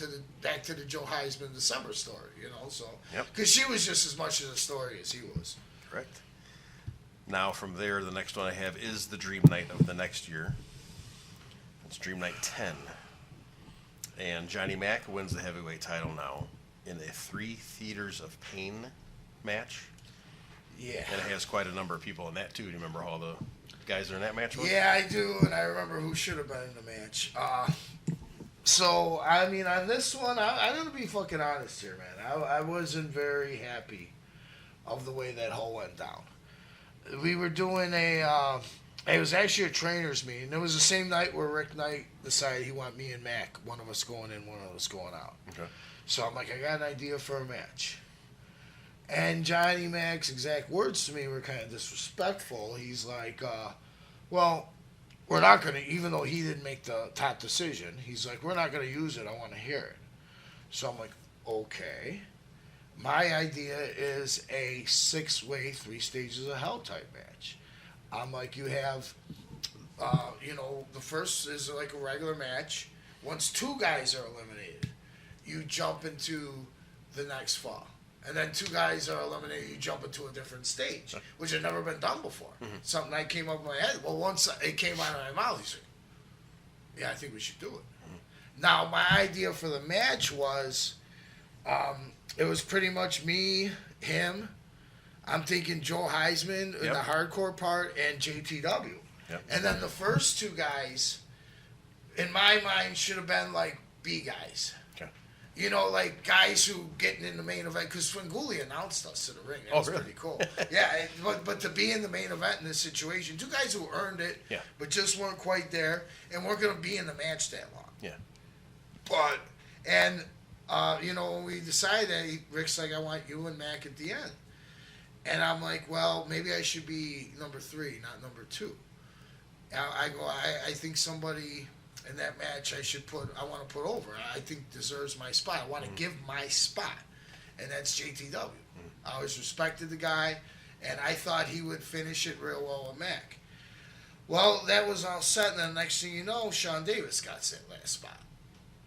back to the Joe Heisman December story, so. Yep. Because she was just as much of a story as he was. Correct. Now from there, the next one I have is the Dream Night of the next year. It's Dream Night 10. And Johnny Mack wins the heavyweight title now in a 3 Theaters of Pain match. Yeah. And it has quite a number of people in that too. Do you remember all the guys that are in that match? Was? Yeah, I do, and I remember who should have been in the match. So, I mean, on this one, I'm going to be fucking honest here, man. I wasn't very happy of the way that whole went down. We were doing it was actually a trainers meeting. It was the same night where Rick Knight decided he wanted me and Mac, one of us going in, one of us going out. Okay. So I'm like, I got an idea for a match. And Johnny Mac's exact words to me were kind of disrespectful. He's like, well, we're not going to, even though he didn't make the top decision, he's like, we're not going to use it. I want to hear it. So I'm like, okay. My idea is a 6-way, 3 stages of hell type match. I'm like, you have, the first is like a regular match. Once 2 guys are eliminated, you jump into the next fall. And then 2 guys are eliminated, you jump into a different stage, which had never been done before. Mm-hmm. Something that came up in my head. Well, once it came out of my mouth, he's like, yeah, I think we should do it. Mm-hmm. Now, my idea for the match was, it was pretty much me, him. I'm thinking Joe Heisman in the hardcore part and JTW. Yep. And then the first 2 guys, in my mind, should have been like B guys. Okay. You know, like guys who getting in the main event. Because Swinguli announced us to the ring. That was really? Pretty cool. Yeah, but to be in the main event in this situation, 2 guys who earned it, but just weren't quite there, and weren't going to be in the match that long. Yeah. But, and, when we decided that, Rick's like, I want you and Mac at the end. And I'm like, well, maybe I should be number 3, not number 2. I go, I think somebody in that match I want to put over. I think deserves my spot. I want to give my spot. And that's JTW. I always respected the guy, and I thought he would finish it real well with Mac. Well, that was all set, and then the next thing you know, Sean Davis got that last spot.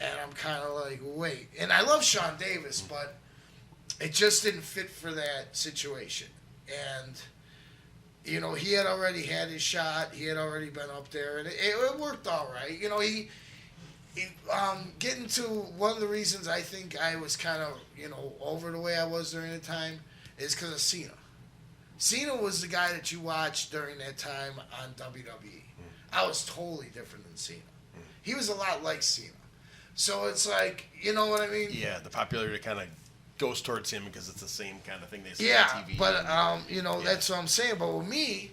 And I'm kind of like, wait. And I love Sean Davis, but it just didn't fit for that situation. And, he had already had his shot. He had already been up there. And it worked all right. He getting to one of the reasons I think I was kind of, over the way I was during the time is because of Cena. Cena was the guy that you watched during that time on WWE. I was totally different than Cena. He was a lot like Cena. So it's like, you know what I mean? Yeah, the popularity kind of goes towards him because it's the same kind of thing they see on TV. But, that's what I'm saying. But with me,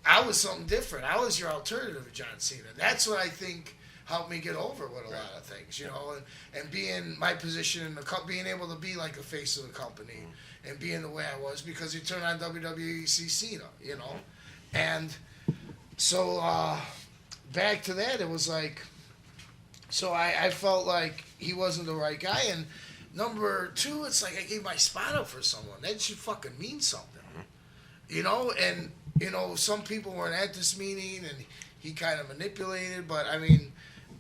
I was something different. I was your alternative to John Cena. That's what I think helped me get over with a lot of things, and being my position in the company, being able to be like the face of the company and being the way I was, because you turn on WWE, you see Cena, And so back to that, it was like, so I felt like he wasn't the right guy. And number 2, it's like I gave my spot up for someone. That should fucking mean something. And, some people weren't at this meeting and he kind of manipulated. But, I mean,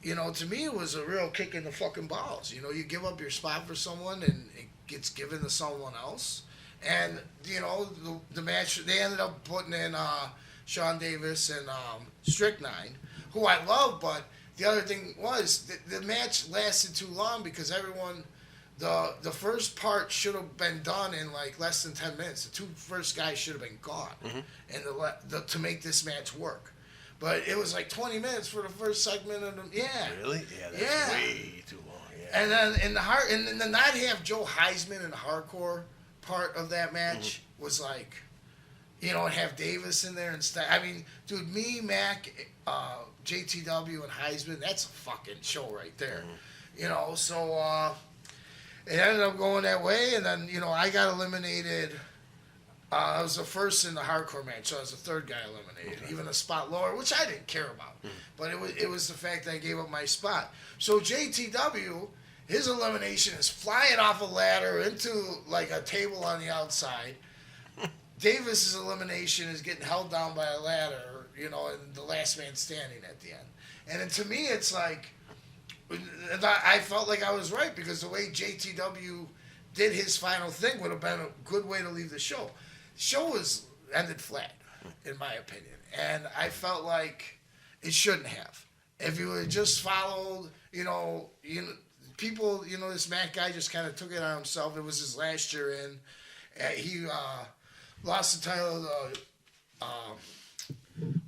to me it was a real kick in the fucking balls. You give up your spot for someone and it gets given to someone else. And, the match, they ended up putting in Sean Davis and Strychnine, who I love, but the other thing was the match lasted too long because everyone, the first part should have been done in like less than 10 minutes. The 2 first guys should have been gone, and to make this match work. But it was like 20 minutes for the first segment of them. Yeah. Really? Yeah, that's way too long. Yeah. And then and then not have Joe Heisman in the hardcore part of that match was like, and have Davis in there and stuff. I mean, dude, me, Mac, JTW, and Heisman, that's a fucking show right there. So it ended up going that way, and then, I got eliminated. I was the first in the hardcore match, so I was the 3rd guy eliminated, even a spot lower, which I didn't care about. But it was the fact that I gave up my spot. So JTW, his elimination is flying off a ladder into like a table on the outside. Davis's elimination is getting held down by a ladder, and the last man standing at the end. And then to me, it's like, I felt like I was right because the way JTW did his final thing would have been a good way to leave the show. The show was ended flat, in my opinion. And I felt like it shouldn't have. If you had just followed, people, this Matt guy just kind of took it on himself. It was his last year in. He lost the title to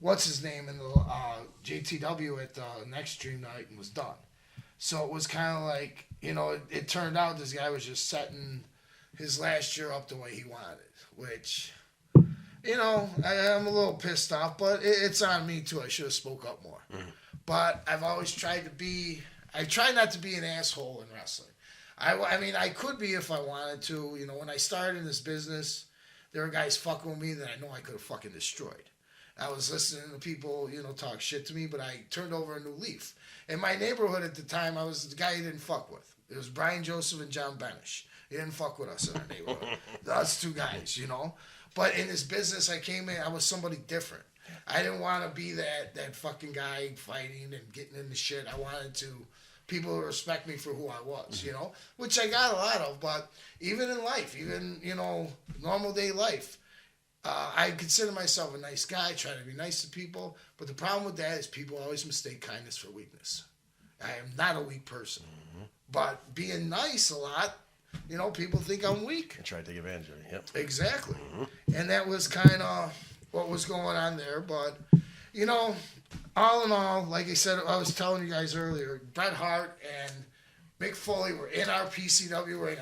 what's his name in the JTW at the next Dream Night and was done. So it was kind of like, it turned out this guy was just setting his last year up the way he wanted, which, I'm a little pissed off, but it's on me too. I should have spoke up more. But I've always tried to I try not to be an asshole in wrestling. I mean, I could be if I wanted to. When I started in this business, there were guys fucking with me that I know I could have fucking destroyed. I was listening to people, talk shit to me, but I turned over a new leaf. In my neighborhood at the time, I was the guy you didn't fuck with. It was Brian Joseph and John Benish. You didn't fuck with us in our neighborhood. Us two guys, But in this business, I came in, I was somebody different. I didn't want to be that fucking guy fighting and getting into shit. I wanted people to respect me for who I was, which I got a lot of. But even in life, normal day life, I consider myself a nice guy, try to be nice to people. But the problem with that is people always mistake kindness for weakness. I am not a weak person. But being nice a lot, people think I'm weak. And try to take advantage of it, yep. Exactly. And that was kind of what was going on there. But, all in all, like I said, I was telling you guys earlier, Bret Hart and Mick Foley were in our PCW ring.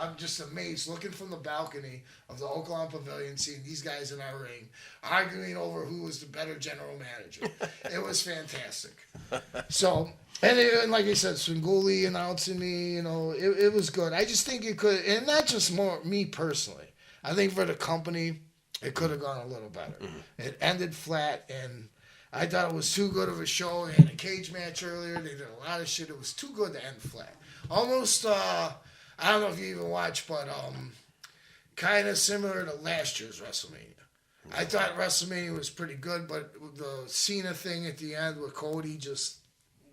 I'm just amazed, looking from the balcony of the Oklahoma Pavilion, seeing these guys in our ring, arguing over who was the better general manager. It was fantastic. So, and like I said, Swinguli announcing me, it was good. I just think it could, and not just me personally. I think for the company, it could have gone a little better. It ended flat, and I thought it was too good of a show. They had a cage match earlier. They did a lot of shit. It was too good to end flat. Almost, I don't know if you even watched, but kind of similar to last year's WrestleMania. I thought WrestleMania was pretty good, but the Cena thing at the end with Cody just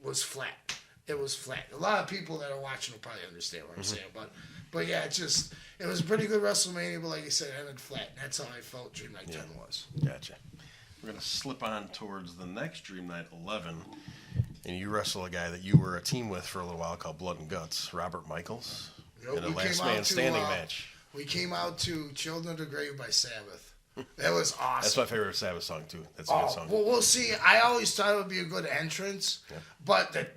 was flat. It was flat. A lot of people that are watching will probably understand what I'm saying, but yeah, it was a pretty good WrestleMania, but like I said, it ended flat. And that's how I felt Dream Night 10 was. Gotcha. We're going to slip on towards the next Dream Night 11, and you wrestle a guy that you were a team with for a little while called Blood and Guts, Robert Michaels, in a last man standing match. We came out to Children of the Grave by Sabbath. That was awesome. That's my favorite Sabbath song, too. That's a good song. Well, we'll see. I always thought it would be a good entrance, but the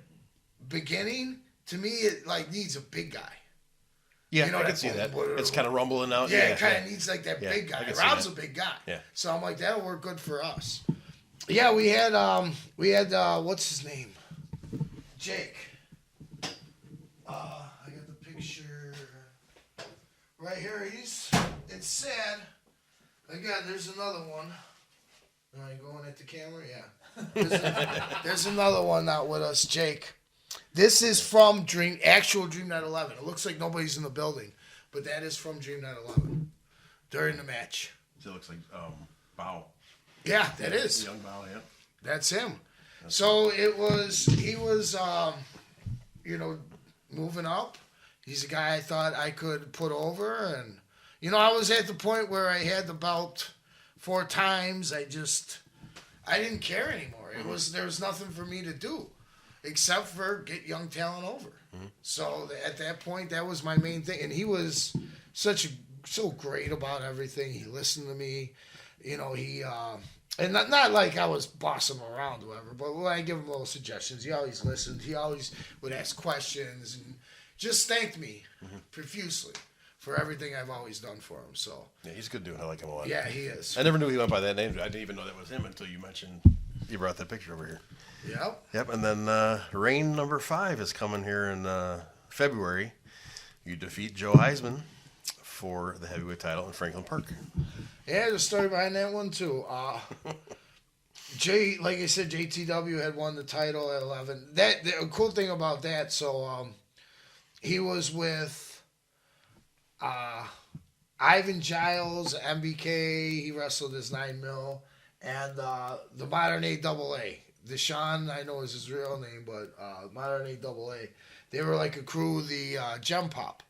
beginning, to me, it needs a big guy. Yeah, I can see that. It's kind of rumbling out. Yeah, it kind of needs that big guy. Rob's a big guy. Yeah. So I'm like, that'll work good for us. Yeah, we had what's his name? Jake. I got the picture right here. It's sad. Again, there's another one. Are you going at the camera? Yeah. There's another one not with us, Jake. This is from actual Dream Night 11. It looks like nobody's in the building, but that is from Dream Night 11 during the match. It looks like Bow. Yeah, that is. Young Bow, yeah. That's him. So he was, moving up. He's a guy I thought I could put over. And, I was at the point where I had the belt 4 times. I didn't care anymore. There was nothing for me to do except for get young talent over. So at that point, that was my main thing. And he was so great about everything. He listened to me. And not like I was bossing him around or whatever, but when I give him little suggestions, he always listened. He always would ask questions and just thanked me profusely for everything I've always done for him. So yeah, he's a good dude. I like him a lot. Yeah, he is. I never knew he went by that name. I didn't even know that was him until you brought that picture over here. Yep. And then Reign number 5 is coming here in February. You defeat Joe Heisman for the heavyweight title in Franklin Park. Yeah, there's a story behind that one too. Like I said, JTW had won the title at 11. The cool thing about that, so he was with Ivan Giles, MBK. He wrestled as 9 Mil, and the modern AWA. Deshaun, I know is his real name, but modern AWA. They were like a crew, the Gem Pop.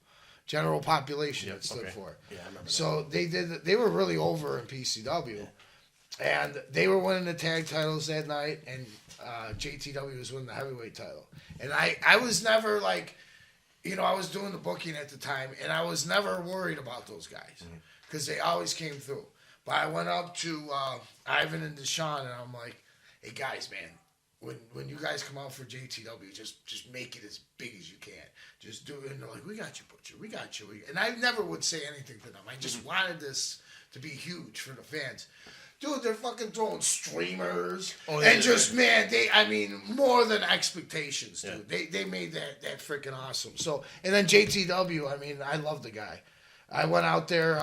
General Population it stood for. Yeah, I remember so that. They were really over in PCW. And they were winning the tag titles that night, and JTW was winning the heavyweight title. And I was never I was doing the booking at the time, and I was never worried about those guys. because they always came through. But I went up to Ivan and Deshaun, and I'm like, hey, guys, man, when you guys come out for JTW, just make it as big as you can. Just do it. And they're like, we got you, Butcher. We got you. And I never would say anything to them. I just wanted this to be huge for the fans. Dude, they're fucking throwing streamers. Man, more than expectations, dude. Yeah. They made that freaking awesome. So, and then JTW, I love the guy. I went out there,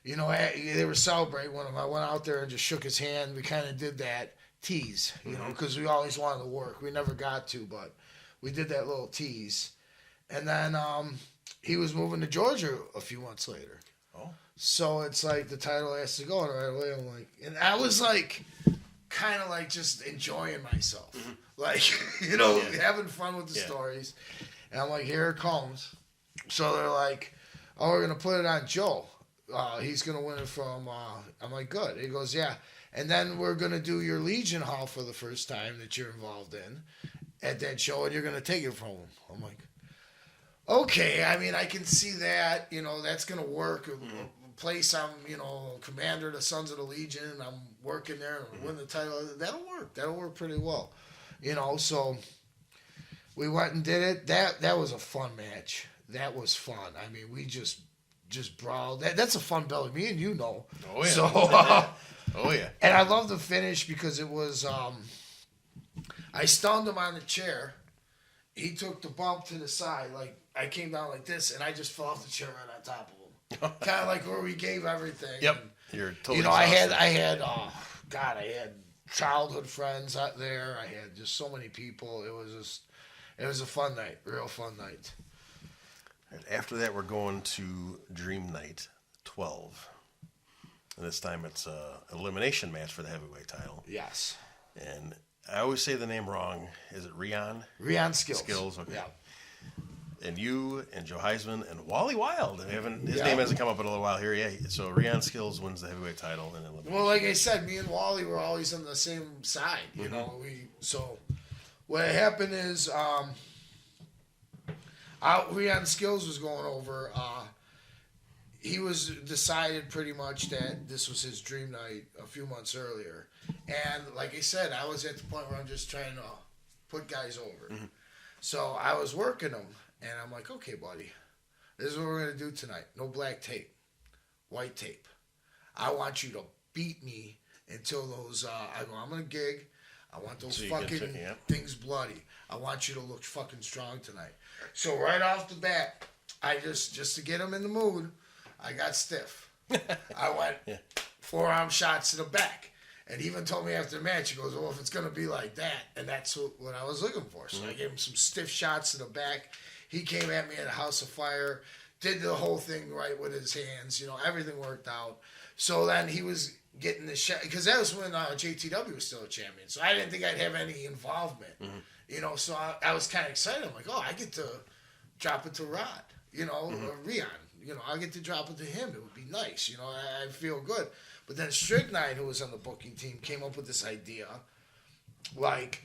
they were celebrating one of them. I went out there and just shook his hand. We kind of did that tease, because we always wanted to work. We never got to, but we did that little tease. And then he was moving to Georgia a few months later. Oh. So it's like the title has to go, and right away I'm like, and I was like, kind of like just enjoying myself, like having fun with the stories. And I'm like, here it comes. So they're like, oh, we're gonna put it on Joe. He's gonna win it from. I'm like, good. He goes, yeah. And then we're gonna do your Legion Hall for the first time that you're involved in at that show, and you're gonna take it from him. I'm like, okay. I can see that. That's gonna work. Place I'm, commander of the Sons of the Legion, and I'm working there and win the title. That'll work. That'll work pretty well. So we went and did it. That was a fun match. That was fun. We just brawled. That's a fun belly. Me and you know. Oh yeah. So, oh yeah. And I love the finish because it was. I stunned him on the chair. He took the bump to the side. Like I came down like this, and I just fell off the chair right on top of him. Kind of like where we gave everything. Yep. You're totally. I had childhood friends out there. I had just so many people. It was a fun night, real fun night. And after that, we're going to Dream Night 12. And this time it's a elimination match for the heavyweight title. Yes. And I always say the name wrong. Is it Rion? Rion Skills. Skills, okay. Yeah. And you and Joe Heisman and Wally Wild. His name hasn't come up in a little while here. Yeah. So Rion Skills wins the heavyweight title in elimination. Well, like I said, me and Wally were always on the same side. So what happened is Rion Skills was going over. He was decided pretty much that this was his dream night a few months earlier. And like I said, I was at the point where I'm just trying to put guys over. So I was working them. And I'm like, okay, buddy, this is what we're going to do tonight. No black tape, white tape. I want you to beat me until those, I'm going to gig. I want those fucking things bloody. I want you to look fucking strong tonight. So right off the bat, I just to get him in the mood, I got stiff. I went forearm shots to the back. And he even told me after the match, he goes, well, if it's going to be like that, and that's what I was looking for. So I gave him some stiff shots to the back. He came at me at a house of fire, did the whole thing right with his hands. Everything worked out. So then he was getting the shot, because that was when JTW was still a champion. So I didn't think I'd have any involvement. So I was kind of excited. I'm like, oh, I get to drop it to Rod, or Rion. I get to drop it to him. It would be nice. I feel good. But then Strychnine, who was on the booking team, came up with this idea, like,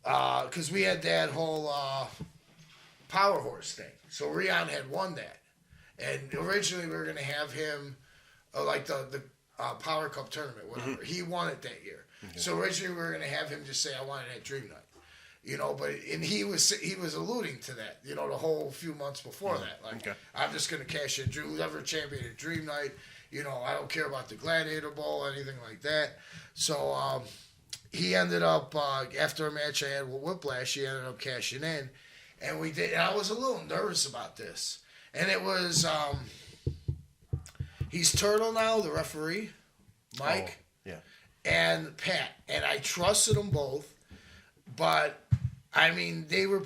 because we had that whole Power Horse thing. So Rion had won that. And originally we were going to have him, like the Power Cup tournament, whatever. He won it that year. So originally we were going to have him just say, I wanted that Dream Night. And he was alluding to that, the whole few months before that. Like, I'm just going to cash in whoever champion at Dream Night. I don't care about the Gladiator Bowl, anything like that. So he ended up, after a match I had with Whiplash, he ended up cashing in. And we did. And I was a little nervous about this. And it was, he's Turtle now, the referee, Mike, and Pat. And I trusted them both. But, they were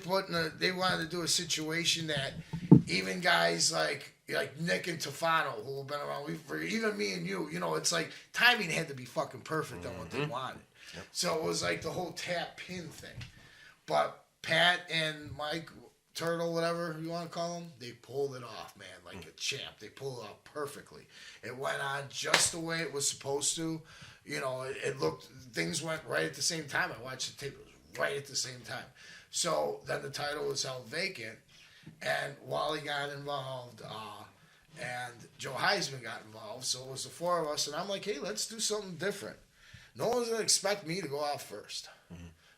they wanted to do a situation that even guys like Nick and Tefano, who have been around, for even me and you, it's like timing had to be fucking perfect on what they wanted. So it was like the whole tap pin thing. But Pat and Mike, Turtle, whatever you want to call them, they pulled it off, man, like a champ. They pulled it off perfectly. It went on just the way it was supposed to. It looked, things went right at the same time. I watched the tape, it was right at the same time. So then the title was held vacant. And Wally got involved, and Joe Heisman got involved. So it was the four of us, and I'm like, hey, let's do something different. No one's gonna expect me to go out first.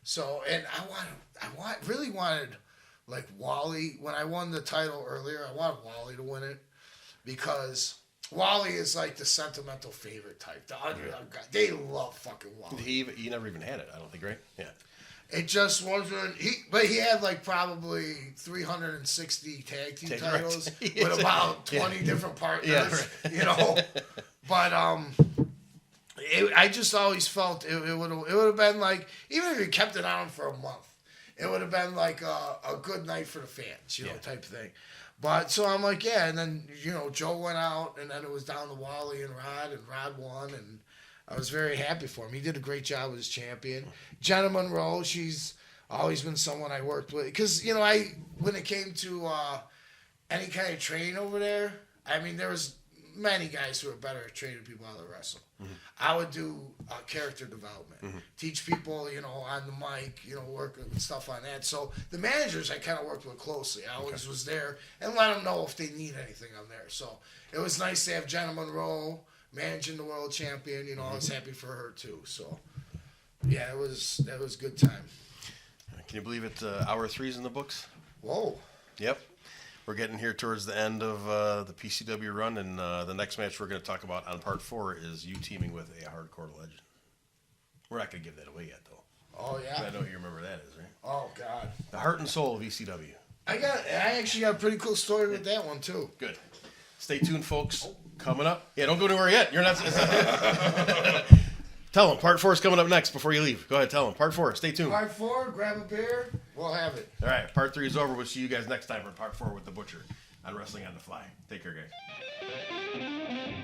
So, and I really wanted like Wally when I won the title earlier. I wanted Wally to win it because Wally is like the sentimental favorite type. The underdog guy. They love fucking Wally. He never even had it, I don't think, right? Yeah. It just wasn't. But he had like probably 360 tag team titles with about 20 different partners. Yeah, right. You know, but I just always felt it would have been like, even if you kept it on for a month, it would have been like a good night for the fans, you know, type thing. But so I'm like, yeah, and then Joe went out, and then it was down to Wally and Rod won, and I was very happy for him. He did a great job as champion. Jenna Monroe, she's always been someone I worked with because when it came to any kind of training over there, I mean there was many guys who are better at training people how to wrestle. I would do character development, teach people, on the mic, work and stuff on that. So the managers I kind of worked with closely. I always was there and let them know if they need anything on there. So it was nice to have Jenna Monroe managing the world champion. I was happy for her too. So yeah, that was a good time. Can you believe it? Hour 3's in the books. Whoa. Yep. We're getting here towards the end of the PCW run, and the next match we're going to talk about on part 4 is you teaming with a hardcore legend. We're not going to give that away yet, though. Oh yeah. I know you remember that is, right? Oh God. The heart and soul of ECW. I actually got a pretty cool story with that one too. Good. Stay tuned, folks. Coming up. Yeah, don't go anywhere yet. You're not. Tell them part 4 is coming up next before you leave. Go ahead, tell them part 4. Stay tuned. Part 4, grab a beer. We'll have it. All right, part 3 is over. We'll see you guys next time for part 4 with the Butcher on Wrestling on the Fly. Take care, guys.